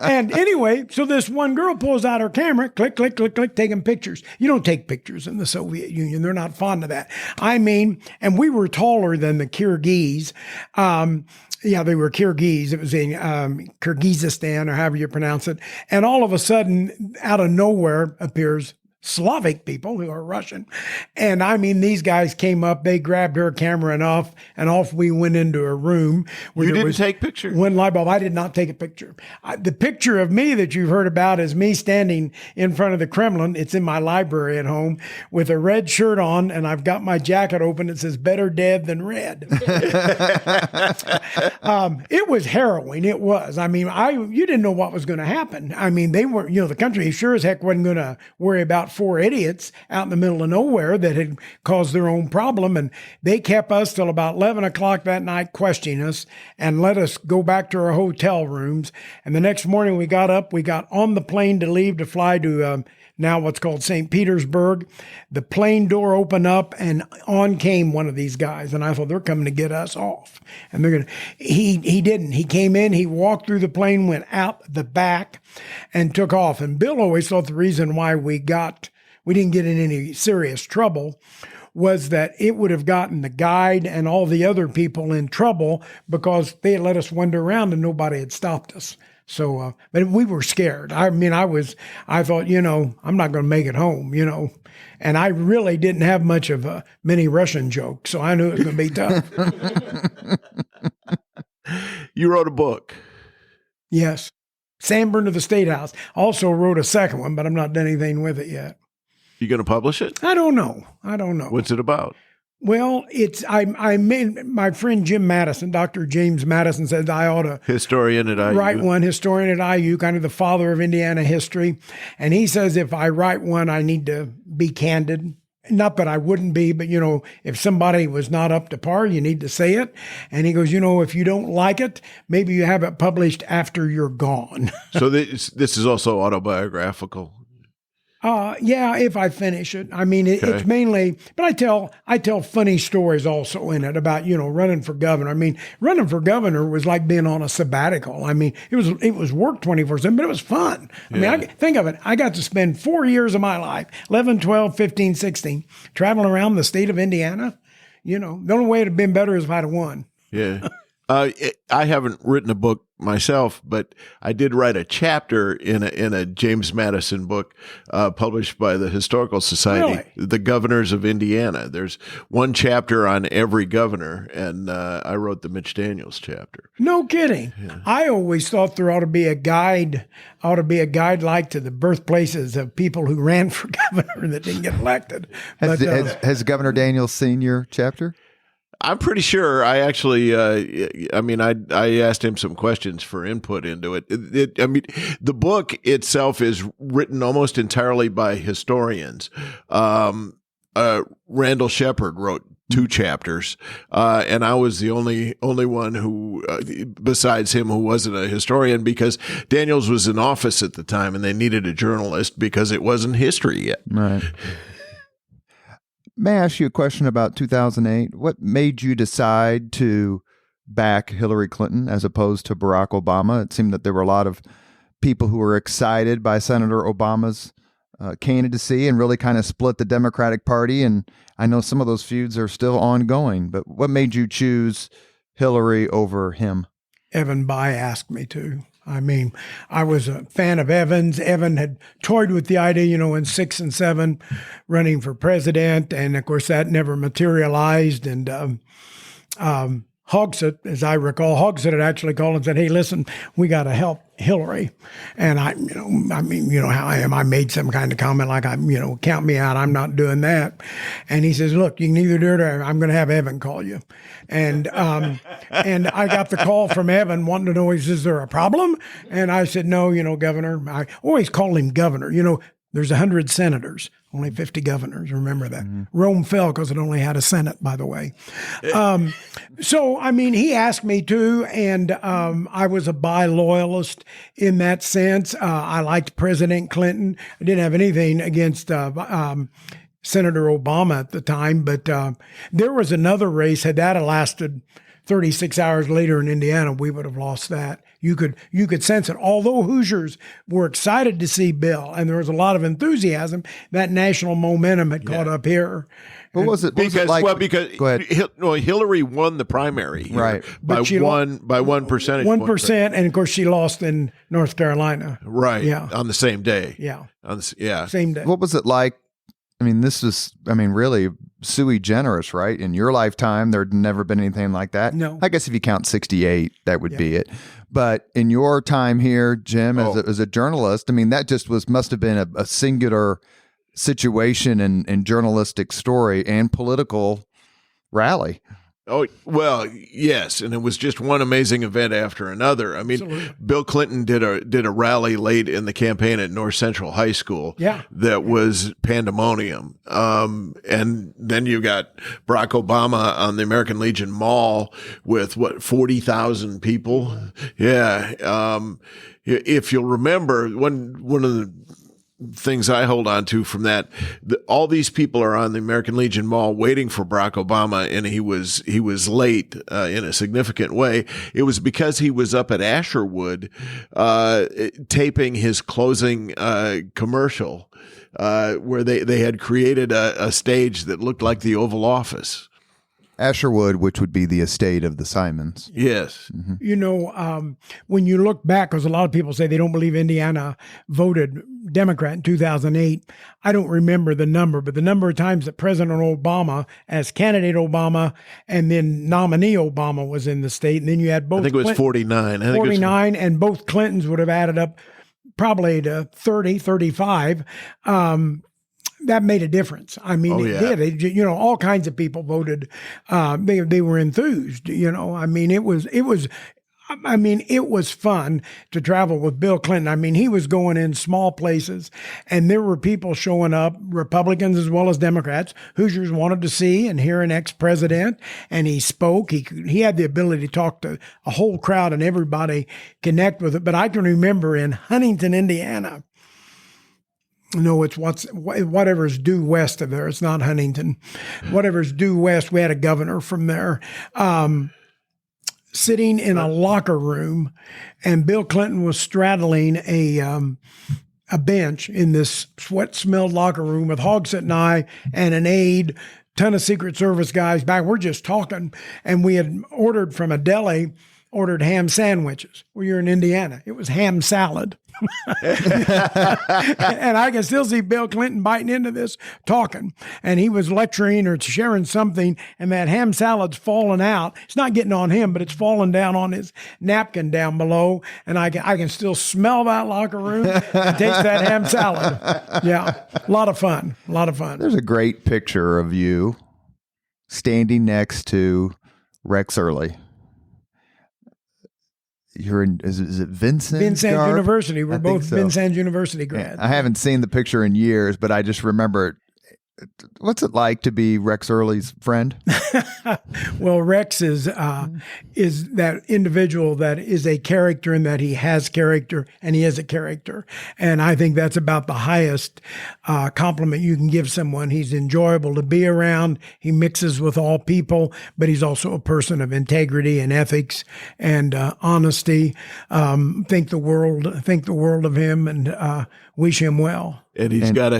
And anyway, so this one girl pulls out her camera, click, click, click, click, taking pictures. You don't take pictures in the Soviet Union. They're not fond of that. I mean, and we were taller than the Kyrgyz. Yeah, they were Kyrgyz. It was in Kyrgyzstan, or however you pronounce it. And all of a sudden, out of nowhere appears Slavic people who are Russian. And I mean, these guys came up, they grabbed her camera and off we went into a room. Where you didn't take pictures? One light bulb. I did not take a picture. The picture of me that you've heard about is me standing in front of the Kremlin. It's in my library at home with a red shirt on, and I've got my jacket open. It says better dead than red. It was harrowing. It was. I mean, you didn't know what was going to happen. I mean, they were, the country sure as heck wasn't going to worry about 4 idiots out in the middle of nowhere that had caused their own problem. And they kept us till about 11 o'clock that night questioning us and let us go back to our hotel rooms. And the next morning we got up, we got on the plane to leave to fly to now what's called St. Petersburg. The plane door opened up and on came one of these guys. And I thought, they're coming to get us off. And they're going to, he didn't. He came in, he walked through the plane, went out the back and took off. And Bill always thought the reason why we didn't get in any serious trouble was that it would have gotten the guide and all the other people in trouble because they had let us wander around and nobody had stopped us. So, but we were scared. I mean, I thought, I'm not going to make it home, and I really didn't have much of a many Russian jokes. So I knew it was going to be tough. You wrote a book. Yes. Sanborn of the Statehouse. Also wrote a second one, but I'm not done anything with it yet. You going to publish it? I don't know. What's it about? Well, I made my friend Jim Madison, Dr. James Madison, said I ought to historian at IU. Write one, historian at IU, kind of the father of Indiana history. And he says if I write one, I need to be candid. Not that I wouldn't be, but if somebody was not up to par, you need to say it. And he goes, if you don't like it, maybe you have it published after you're gone. So this is also autobiographical. Yeah, if I finish it. I mean, it's mainly, but I tell funny stories also in it about, running for governor. I mean, running for governor was like being on a sabbatical. I mean, it was work 24/7, but it was fun. I mean, think of it. I got to spend 4 years of my life, 11, 12, 15, 16, traveling around the state of Indiana. The only way it'd have been better is if I'd have won. Yeah. I haven't written a book myself, but I did write a chapter in a James Madison book published by the Historical Society, Really? The Governors of Indiana. There's one chapter on every governor, and I wrote the Mitch Daniels chapter. No kidding. Yeah. I always thought there ought to be a guide like to the birthplaces of people who ran for governor that didn't get elected. Has Governor Daniels seen your chapter? I'm pretty sure. I actually, I asked him some questions for input into it. The book itself is written almost entirely by historians. Randall Shepard wrote 2 chapters, and I was the only one who, besides him, who wasn't a historian, because Daniels was in office at the time, and they needed a journalist because it wasn't history yet. Right. May I ask you a question about 2008? What made you decide to back Hillary Clinton as opposed to Barack Obama? It seemed that there were a lot of people who were excited by Senator Obama's candidacy and really kind of split the Democratic Party. And I know some of those feuds are still ongoing, but what made you choose Hillary over him? Evan Bayh asked me to. I mean, I was a fan of Evan's. Evan had toyed with the idea, in 6 and 7, running for president. And of course, that never materialized. And Hogsett, as I recall, Hogsett had actually called and said, "Hey, listen, we got to help Hillary." And I how I am. I made some kind of comment like, count me out. I'm not doing that. And he says, "Look, you can either do it or I'm going to have Evan call you." And and I got the call from Evan wanting to know, is there a problem? And I said, "No, Governor." I always call him Governor. There's 100 senators, only 50 governors. Remember that. Rome fell because it only had a Senate, by the way. So, I mean, he asked me to, and I was a bi-loyalist in that sense. I liked President Clinton. I didn't have anything against Senator Obama at the time, but there was another race. Had that lasted 36 hours later in Indiana, we would have lost that. You could sense it. Although Hoosiers were excited to see Bill, and there was a lot of enthusiasm, that national momentum had caught up here. What was it? Because Go ahead. Hillary won the primary here Right. by one percentage point. 1%, and of course she lost in North Carolina. Right. Yeah. On the same day. Yeah. Yeah. Same day. What was it like? I mean, this was, really sui generis, right? In your lifetime, there'd never been anything like that. No. I guess if you count 68, that would be it. But in your time here, Jim, as a journalist, I mean, that just must have been a singular situation and journalistic story and political rally. Oh, well, yes, and it was just one amazing event after another. I mean, Absolutely. Bill Clinton did a rally late in the campaign at North Central High School. Yeah. That was pandemonium. And then you got Barack Obama on the American Legion Mall with 40,000 people. Yeah. If you'll remember, one of the things I hold on to from that, all these people are on the American Legion Mall waiting for Barack Obama, and he was late in a significant way. It was because he was up at Asherwood taping his closing commercial, where they had created a stage that looked like the Oval Office. Asherwood, which would be the estate of the Simons. Yes. Mm-hmm. You know, when you look back, because a lot of people say they don't believe Indiana voted Democrat in 2008. I don't remember the number, but the number of times that President Obama, as candidate Obama, and then nominee Obama was in the state, and then you had both. I think it was 49. 49, and both Clintons would have added up probably to 30, 35. That made a difference. I mean, it did. You know, all kinds of people voted. They were enthused. You know, I mean, it was fun to travel with Bill Clinton. I mean, he was going in small places, and there were people showing up, Republicans as well as Democrats. Hoosiers wanted to see and hear an ex-president, and he spoke. He had the ability to talk to a whole crowd and everybody connect with it. But I can remember in Huntington, Indiana. No, it's whatever's due west of there. It's not Huntington. Whatever's due west. We had a governor from there. Sitting in a locker room, and Bill Clinton was straddling a bench in this sweat-smelled locker room with Hogsett and I and an aide, ton of Secret Service guys back. We're just talking, and we had ordered from a deli, ordered ham sandwiches. Well, you're in Indiana. It was ham salad. And I can still see Bill Clinton biting into this, talking, and he was lecturing or sharing something, and that ham salad's falling out. It's not getting on him, but it's falling down on his napkin down below, and I can still smell that locker room and taste that ham salad. Yeah, a lot of fun. There's a great picture of you standing next to Rex Early. You're in, is it Vincent? Vincent University. We're both Vincent University grads. I haven't seen the picture in years, but I just remember. What's it like to be Rex Early's friend? Well, Rex is that individual that is a character, in that he has character and he is a character. And I think that's about the highest compliment you can give someone. He's enjoyable to be around. He mixes with all people, but he's also a person of integrity and ethics and honesty. Think the world of him, and wish him well. And he's got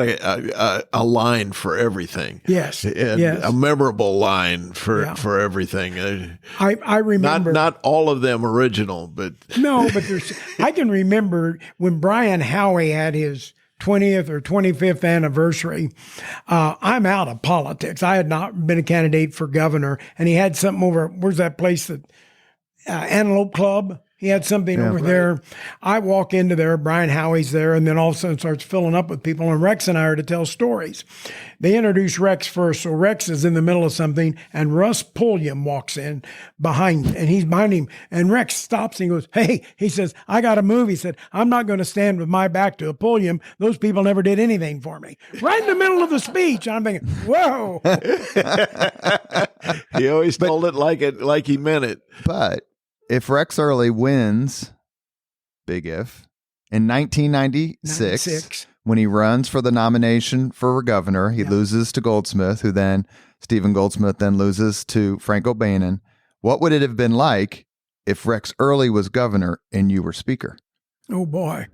a line for everything. Yes, and a memorable line for everything. I remember not all of them original, but no, but I can remember when Brian Howey had his 20th or 25th anniversary. I'm out of politics. I had not been a candidate for governor, and he had something over. Where's that place that Antelope Club? He had something over there. I walk into there, Brian Howie's there, and then all of a sudden starts filling up with people. And Rex and I are to tell stories. They introduce Rex first. So Rex is in the middle of something, and Russ Pulliam walks in behind, and he's behind him. And Rex stops and he goes, "Hey," he says, "I got a move." He said, "I'm not going to stand with my back to a Pulliam. Those people never did anything for me." Right in the middle of the speech. I'm thinking, whoa. He always told it like he meant it. But if Rex Early wins, big if, in 1996, when he runs for the nomination for governor, he loses to Goldsmith, who then, Stephen Goldsmith then loses to Frank O'Bannon. What would it have been like if Rex Early was governor and you were speaker? Oh boy.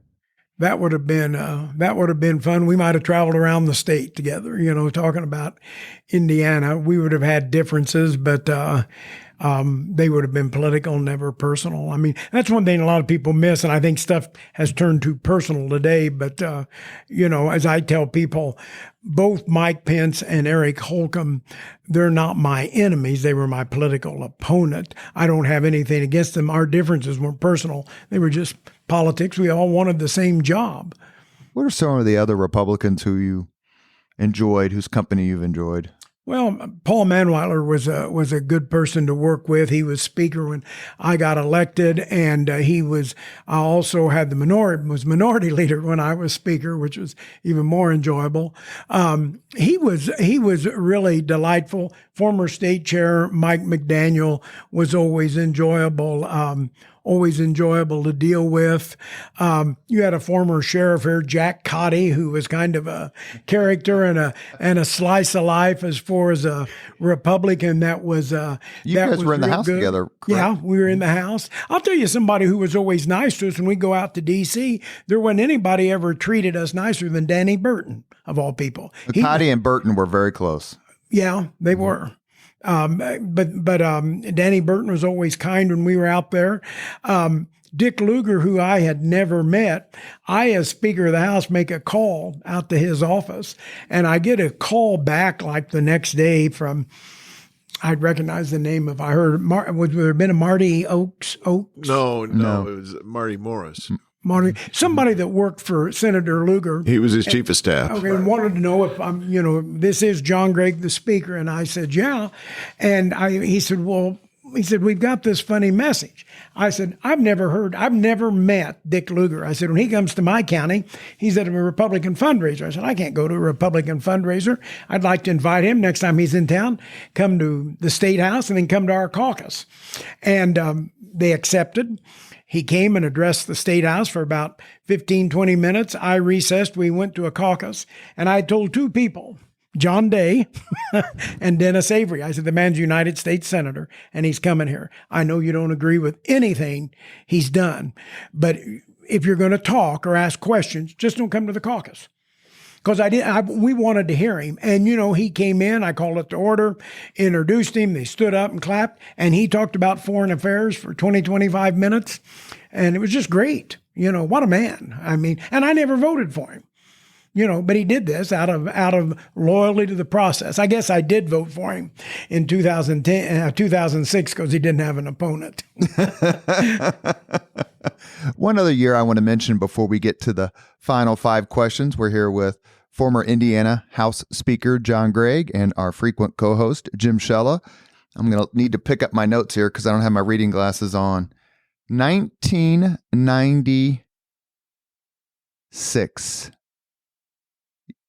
That would have been fun. We might have traveled around the state together, talking about Indiana. We would have had differences, but they would have been political, never personal. I mean, that's one thing a lot of people miss, and I think stuff has turned too personal today. But, as I tell people, both Mike Pence and Eric Holcomb, they're not my enemies. They were my political opponent. I don't have anything against them. Our differences weren't personal. They were just politics. We all wanted the same job. What are some of the other Republicans who you enjoyed, whose company you've enjoyed? Well, Paul Manweiler was a good person to work with. He was speaker when I got elected, and I also had was minority leader when I was speaker, which was even more enjoyable. He was really delightful. Former state chair Mike McDaniel was always enjoyable to deal with. You had a former sheriff here, Jack Cotty, who was kind of a character and a slice of life as far as a Republican. You guys were in the house together, correct? Yeah, we were in the house. I'll tell you somebody who was always nice to us when we go out to D.C. There wasn't anybody ever treated us nicer than Danny Burton, of all people. Cotty and Burton were very close. Yeah, they were. But Danny Burton was always kind when we were out there. Dick Lugar, who I had never met, I, as Speaker of the House, make a call out to his office, and I get a call back like the next day from, I'd recognize the name if I heard, would there have been a Marty Oakes? No, it was Marty Morris. Somebody that worked for Senator Lugar. He was his chief of staff. Okay, and wanted to know if this is John Gregg, the speaker. And I said, yeah. And he said, we've got this funny message. I said, I've never met Dick Lugar. I said, when he comes to my county, he's at a Republican fundraiser. I said, I can't go to a Republican fundraiser. I'd like to invite him next time he's in town, come to the Statehouse and then come to our caucus. And they accepted. He came and addressed the State House for about 15, 20 minutes. I recessed. We went to a caucus, and I told two people, John Day and Dennis Avery. I said, the man's a United States Senator, and he's coming here. I know you don't agree with anything he's done, but if you're going to talk or ask questions, just don't come to the caucus. Because we wanted to hear him. And, he came in, I called it to order, introduced him, they stood up and clapped, and he talked about foreign affairs for 20, 25 minutes. And it was just great. What a man. I mean, and I never voted for him, but he did this out of loyalty to the process. I guess I did vote for him in 2006 because he didn't have an opponent. One other year I want to mention before we get to the final 5 questions. We're here with former Indiana House Speaker John Gregg and our frequent co-host Jim Shella. I'm going to need to pick up my notes here because I don't have my reading glasses on. 1996.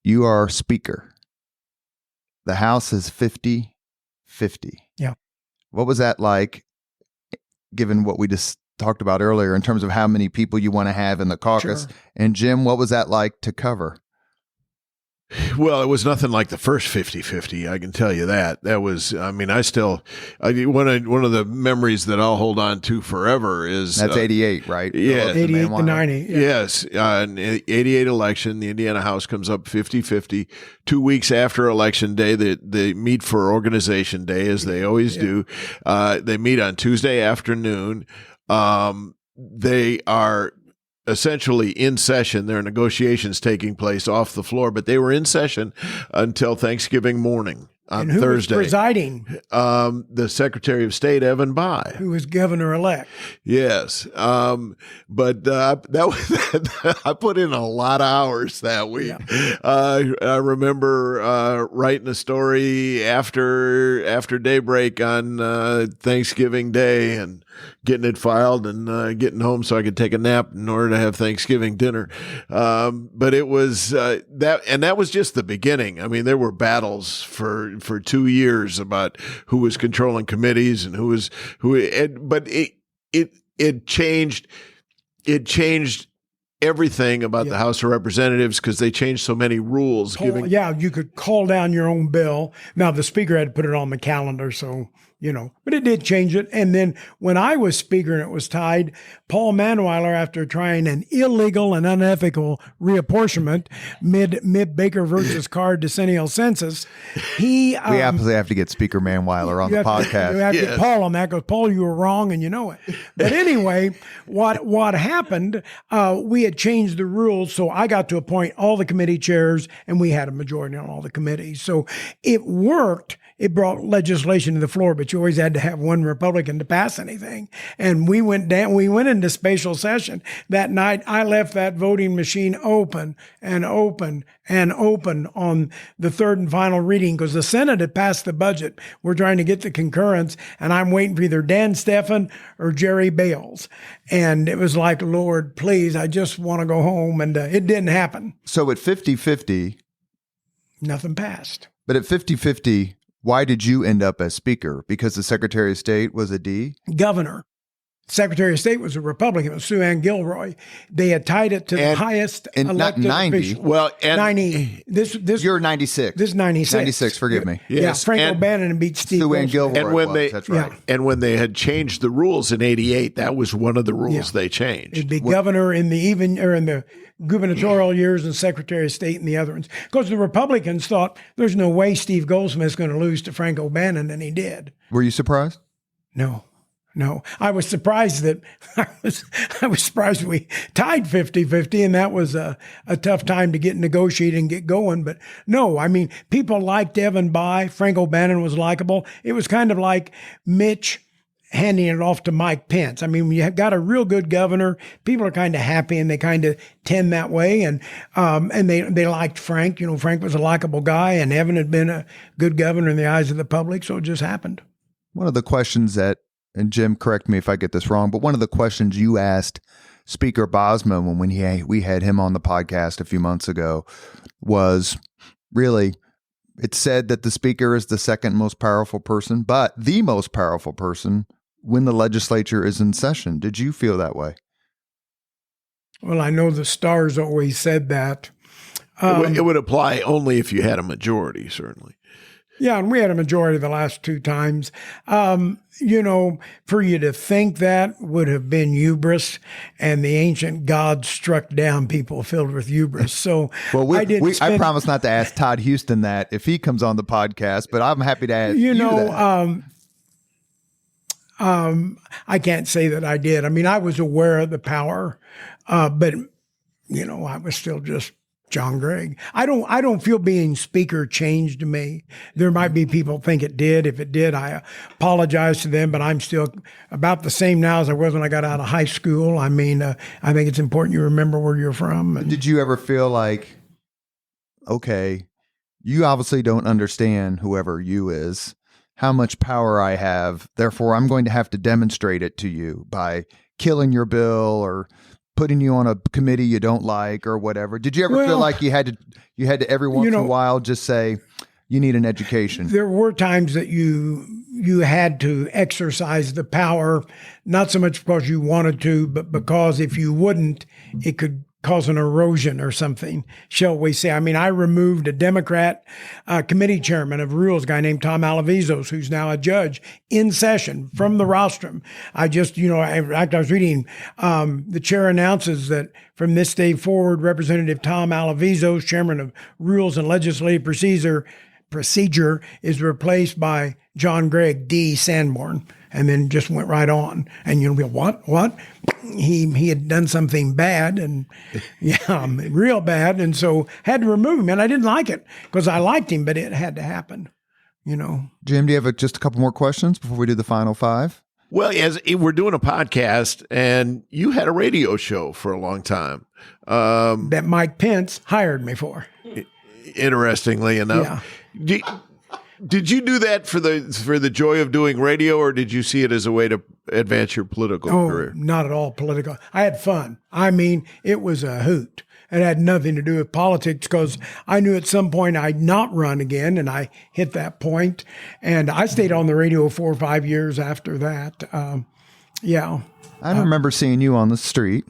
You are Speaker. The House is 50-50. Yeah. What was that like, given what we just talked about earlier in terms of how many people you want to have in the caucus? Sure. And Jim, what was that like to cover? Well, it was nothing like the first 50-50. I can tell you that. That was, one of the memories that I'll hold on to forever is that's 88, right? Yeah, 88 to 90. Yeah. Yes, in the 88 election, the Indiana House comes up 50-50. 2 weeks after Election Day, they meet for Organization Day, as they always do. They meet on Tuesday afternoon. They are essentially in session. There are negotiations taking place off the floor, but they were in session until Thanksgiving morning. on and who Thursday. was presiding? The Secretary of State, Evan Bayh. Who was governor-elect. Yes. But that was, I put in a lot of hours that week. Yeah. I remember writing a story after daybreak on Thanksgiving Day and getting it filed and getting home so I could take a nap in order to have Thanksgiving dinner. But it was that was just the beginning. I mean, there were battles for 2 years about who was controlling committees and but it changed everything about the House of Representatives because they changed so many rules. You could call down your own bill. Now the speaker had to put it on the calendar, so but it did change it. And then when I was speaker and it was tied, Paul Manweiler, after trying an illegal and unethical reapportionment mid Baker versus Carr decennial census, we absolutely have to get Speaker Manweiler on the podcast. You have to get Paul on that because Paul, you were wrong and you know it. But anyway, what happened? We had changed the rules, so I got to appoint all the committee chairs, and we had a majority on all the committees. So it worked. It brought legislation to the floor, but you always had to have one Republican to pass anything. And we went into special session. That night, I left that voting machine open and open and open on the third and final reading because the Senate had passed the budget. We're trying to get the concurrence, and I'm waiting for either Dan Steffen or Jerry Bales. And it was like, Lord, please, I just want to go home. And it didn't happen. So at 50-50, nothing passed. But at 50-50, why did you end up as Speaker? Because the Secretary of State was a D? Governor. Secretary of State was a Republican. It was Sue Ann Gilroy. They had tied it to the highest elected 90. official. Well, and 90. This you're 96. This is 96. 96, forgive me. Yes. Yeah, Frank O'Bannon beat Steve Sue Ann Gilroy. And when that's right. And when they had changed the rules in '88, that was one of the rules they changed. It'd be governor in the gubernatorial years and Secretary of State in the other ones. Because the Republicans thought there's no way Steve Goldsmith's going to lose to Frank O'Bannon, and he did. Were you surprised? No, I was surprised that I was surprised we tied 50-50, and that was a tough time to get negotiated and get going. But no, I mean, people liked Evan Bayh. Frank O'Bannon was likable. It was kind of like Mitch handing it off to Mike Pence. I mean, when you have got a real good governor, people are kind of happy and they kind of tend that way. And they liked Frank. Frank was a likable guy, and Evan had been a good governor in the eyes of the public. So it just happened. One of the questions and Jim, correct me if I get this wrong, but one of the questions you asked Speaker Bosma when we had him on the podcast a few months ago was really, it said that the Speaker is the second most powerful person, but the most powerful person when the legislature is in session. Did you feel that way? Well, I know the stars always said that. It would apply only if you had a majority, certainly. Yeah, and we had a majority the last two times. For you to think that would have been hubris, and the ancient gods struck down people filled with hubris. So well, I promise not to ask Todd Houston that if he comes on the podcast, but I'm happy to ask you that. I can't say that I did. I mean, I was aware of the power, but I was still just John Gregg. I don't feel being Speaker changed me. There might be people think it did. If it did, I apologize to them, but I'm still about the same now as I was when I got out of high school. I mean, I think it's important you remember where you're from. And did you ever feel like, okay, you obviously don't understand, whoever you is, how much power I have, therefore I'm going to have to demonstrate it to you by killing your bill or putting you on a committee you don't like or whatever? Did you ever feel like you had to every once in a while just say, you need an education? There were times that you had to exercise the power, not so much because you wanted to, but because if you wouldn't, it could cause an erosion or something, shall we say. I mean, I removed a Democrat committee chairman of rules, a guy named Tom Alavizos, who's now a judge, in session from the rostrum. I just, I was reading, the chair announces that from this day forward, Representative Tom Alavizos, chairman of Rules and Legislative Procedure, is replaced by John Gregg, D. Sanborn, and then just went right on. And you'll be, what? He had done something bad, and real bad, and so had to remove him. And I didn't like it because I liked him, but it had to happen. Jim, do you have just a couple more questions before we do the final five? Well, as we're doing a podcast, and you had a radio show for a long time that Mike Pence hired me for. Interestingly enough, did you do that for the joy of doing radio, or did you see it as a way to advance your political career? Not at all political. I had fun. I mean, it was a hoot. It had nothing to do with politics because I knew at some point I'd not run again, and I hit that point. And I stayed on the radio 4 or 5 years after that. I remember seeing you on the street,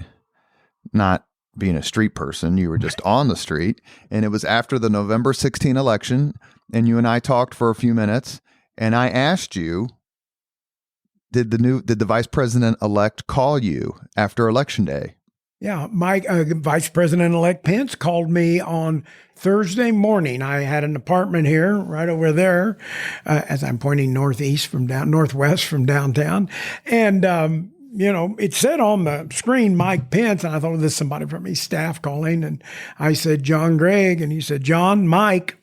not being a street person. You were just on the street, and it was after the November 16 election, and you and I talked for a few minutes, and I asked you, did the vice president-elect call you after Election Day? Yeah, Mike, Vice President-elect Pence called me on Thursday morning. I had an apartment here, right over there, as I'm pointing northwest from downtown. And, it said on the screen, Mike Pence, and I thought, this is somebody from his staff calling. And I said, John Gregg. And he said, John, Mike,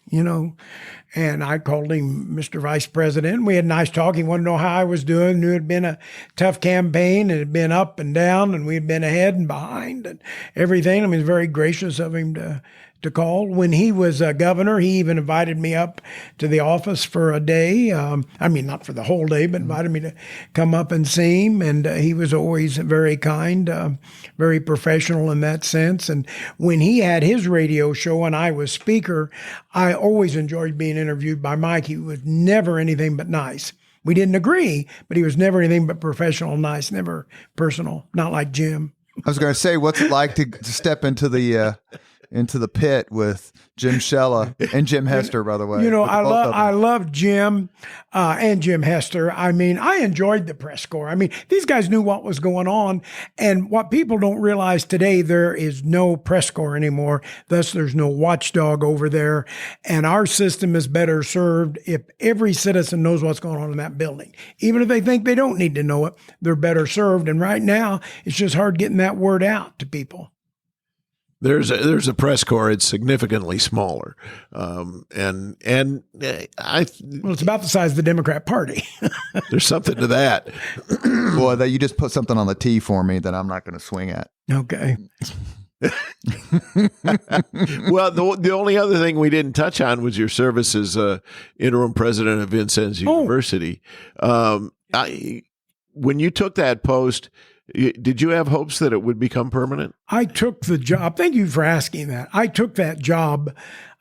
And I called him Mr. Vice President. We had a nice talk. He wanted to know how I was doing. Knew it had been a tough campaign. It had been up and down, and we had been ahead and behind and everything. I mean, it was very gracious of him to call. When he was governor, he even invited me up to the office for a day. Not for the whole day, but invited me to come up and see him. And he was always very kind, very professional in that sense. And when he had his radio show and I was speaker, I always enjoyed being interviewed by Mike. He was never anything but nice. We didn't agree, but he was never anything but professional, nice, never personal, not like Jim. I was going to say, what's it like to step into the pit with Jim Shella and Jim Hester, by the way. I love Jim and Jim Hester. I mean, I enjoyed the press corps. I mean, these guys knew what was going on. And what people don't realize today, there is no press corps anymore. Thus, there's no watchdog over there. And our system is better served if every citizen knows what's going on in that building. Even if they think they don't need to know it, they're better served. And right now, it's just hard getting that word out to people. There's a press corps. It's significantly smaller, well, it's about the size of the Democrat Party. There's something to that. Boy, that you just put something on the tee for me that I'm not going to swing at. Okay. Well, the only other thing we didn't touch on was your service as interim president of Vincennes University. When you took that post, did you have hopes that it would become permanent? I took the job. Thank you for asking that. I took that job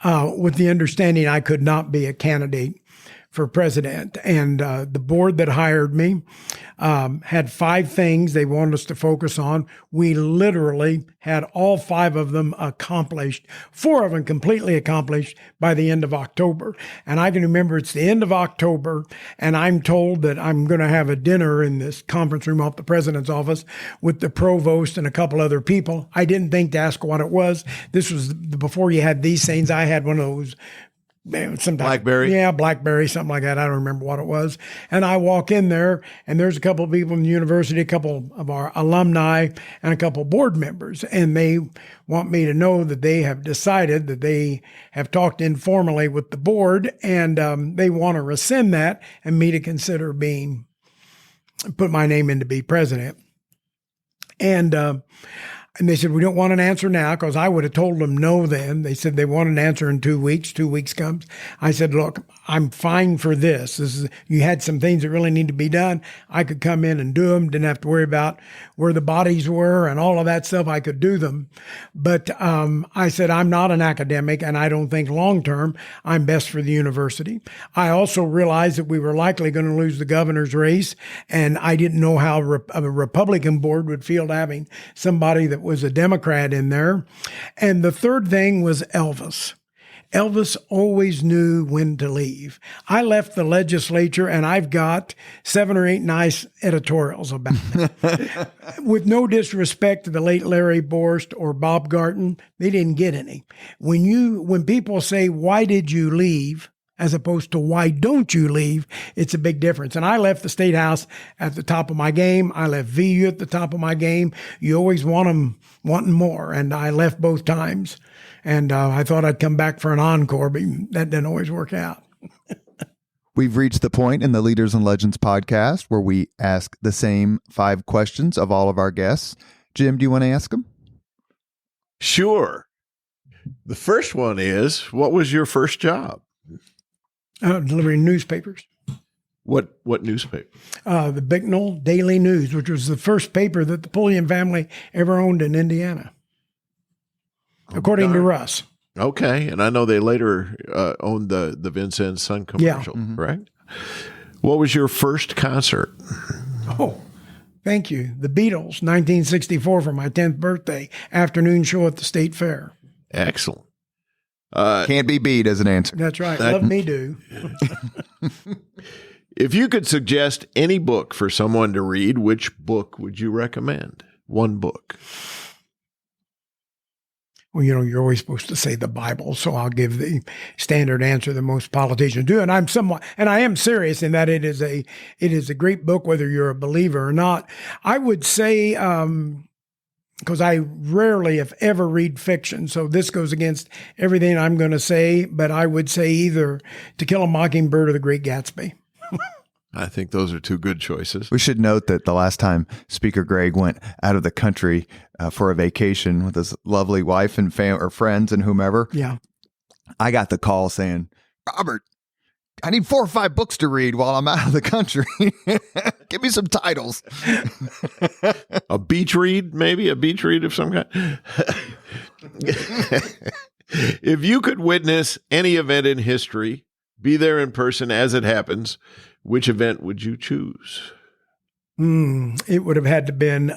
with the understanding I could not be a candidate for president. And the board that hired me had 5 things they wanted us to focus on. We literally had all 5 of them accomplished, 4 of them completely accomplished by the end of October. And I can remember it's the end of October, and I'm told that I'm going to have a dinner in this conference room off the president's office with the provost and a couple other people. I didn't think to ask what it was. This was before you had these things. I had one of those BlackBerry? Yeah, BlackBerry, something like that. I don't remember what it was. And I walk in there, and there's a couple of people in the university, a couple of our alumni, and a couple of board members. And they want me to know that they have decided that they have talked informally with the board, and they want to rescind that and me to consider put my name in to be president. And they said, we don't want an answer now, because I would have told them no then. They said they want an answer in 2 weeks. 2 weeks comes. I said, look, I'm fine for this. You had some things that really need to be done. I could come in and do them. Didn't have to worry about where the bodies were and all of that stuff. I could do them. But I said, I'm not an academic, and I don't think long-term I'm best for the university. I also realized that we were likely going to lose the governor's race, and I didn't know how a Republican board would feel having somebody that was a Democrat in there. And the third thing was Elvis. Elvis always knew when to leave. I left the legislature, and I've got 7 or 8 nice editorials about it. With no disrespect to the late Larry Borst or Bob Garton, they didn't get any. When people say, why did you leave? As opposed to why don't you leave, it's a big difference. And I left the Statehouse at the top of my game. I left VU at the top of my game. You always want them wanting more. And I left both times. And I thought I'd come back for an encore, but that didn't always work out. We've reached the point in the Leaders and Legends podcast where we ask the same 5 questions of all of our guests. Jim, do you want to ask them? Sure. The first one is, what was your first job? Delivering newspapers. What newspaper? The Bicknell Daily News, which was the first paper that the Pulliam family ever owned in Indiana, according to Russ. Okay, and I know they later owned the Vincennes Sun commercial, right? What was your first concert? Oh, thank you. The Beatles, 1964 for my 10th birthday, afternoon show at the State Fair. Excellent. Can't be beat as an answer. That's right. Love me do. If you could suggest any book for someone to read, which book would you recommend? One book. Well, you're always supposed to say the Bible, so I'll give the standard answer that most politicians do. And I am serious in that it is a great book, whether you're a believer or not. I would say, because I rarely, if ever, read fiction, so this goes against everything I'm going to say, but I would say either To Kill a Mockingbird or The Great Gatsby. I think those are 2 good choices. We should note that the last time Speaker Gregg went out of the country for a vacation with his lovely wife and or friends and whomever, I got the call saying, Robert, I need 4 or 5 books to read while I'm out of the country. Give me some titles. A beach read, maybe? A beach read of some kind? If you could witness any event in history, be there in person as it happens, which event would you choose? It would have had to been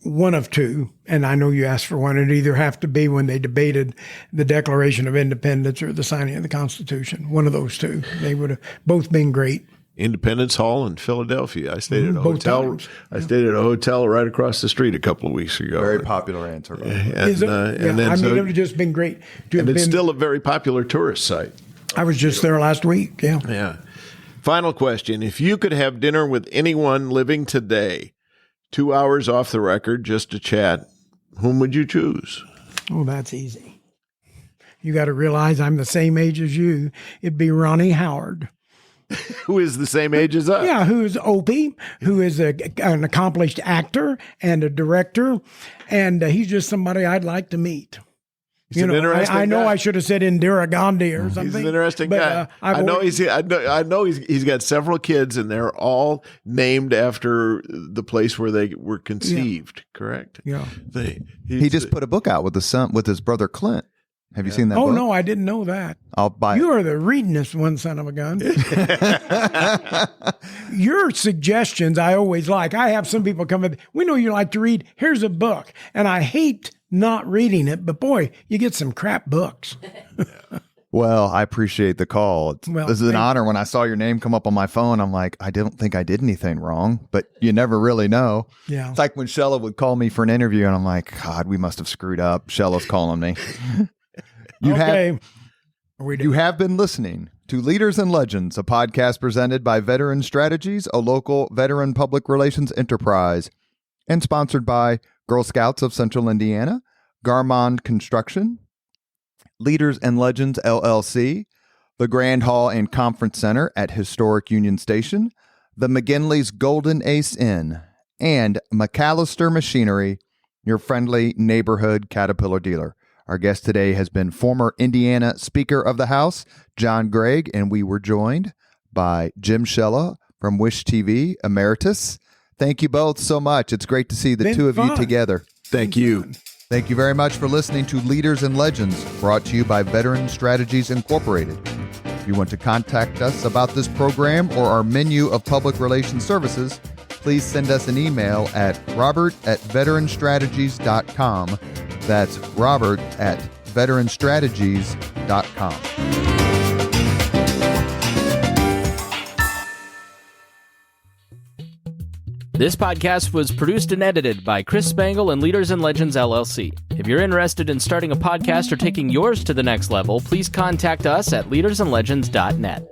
one of 2, and I know you asked for one. It'd either have to be when they debated the Declaration of Independence or the signing of the Constitution. One of those 2. They would have both been great. Independence Hall in Philadelphia. I stayed at a both hotel. times. I stayed at a hotel right across the street a couple of weeks ago. Very popular answer. Is it? It would have just been great to have and it's been. still a very popular tourist site. I was just there last week. Yeah. Final question. If you could have dinner with anyone living today, 2 hours off the record, just to chat, whom would you choose? Oh, that's easy. You got to realize I'm the same age as you. It'd be Ronnie Howard. Who is the same age as us? Yeah, who's Opie, who is an accomplished actor and a director, and he's just somebody I'd like to meet. He's an interesting I know guy. I should have said Indira Gandhi or something. He's an interesting guy. I know he's got several kids, and they're all named after the place where they were conceived. Correct? Yeah. He just put a book out with his brother Clint. Have you seen that book? Oh, no, I didn't know that. I'll buy it. You are the readingest one, son of a gun. Your suggestions I always like. I have some people come with, we know you like to read. Here's a book. And I hate not reading it, but boy, you get some crap books. Well, I appreciate the call. This is an honor. When I saw your name come up on my phone, I'm like, I don't think I did anything wrong, but you never really know. Yeah. It's like when Shella would call me for an interview, and I'm like, God, we must have screwed up. Shella's calling me. You have been listening to Leaders and Legends, a podcast presented by Veteran Strategies, a local veteran public relations enterprise, and sponsored by Girl Scouts of Central Indiana, Garmond Construction, Leaders and Legends LLC, the Grand Hall and Conference Center at Historic Union Station, the McGinley's Golden Ace Inn, and McAllister Machinery, your friendly neighborhood Caterpillar dealer. Our guest today has been former Indiana Speaker of the House, John Gregg, and we were joined by Jim Shella from Wish TV, Emeritus. Thank you both so much. It's great to see the two of you together. Thank you. Thank you very much for listening to Leaders and Legends, brought to you by Veteran Strategies Incorporated. If you want to contact us about this program or our menu of public relations services, please send us an email at robert@veteranstrategies.com. That's robert@veteranstrategies.com. This podcast was produced and edited by Chris Spangle and Leaders and Legends LLC. If you're interested in starting a podcast or taking yours to the next level, please contact us at leadersandlegends.net.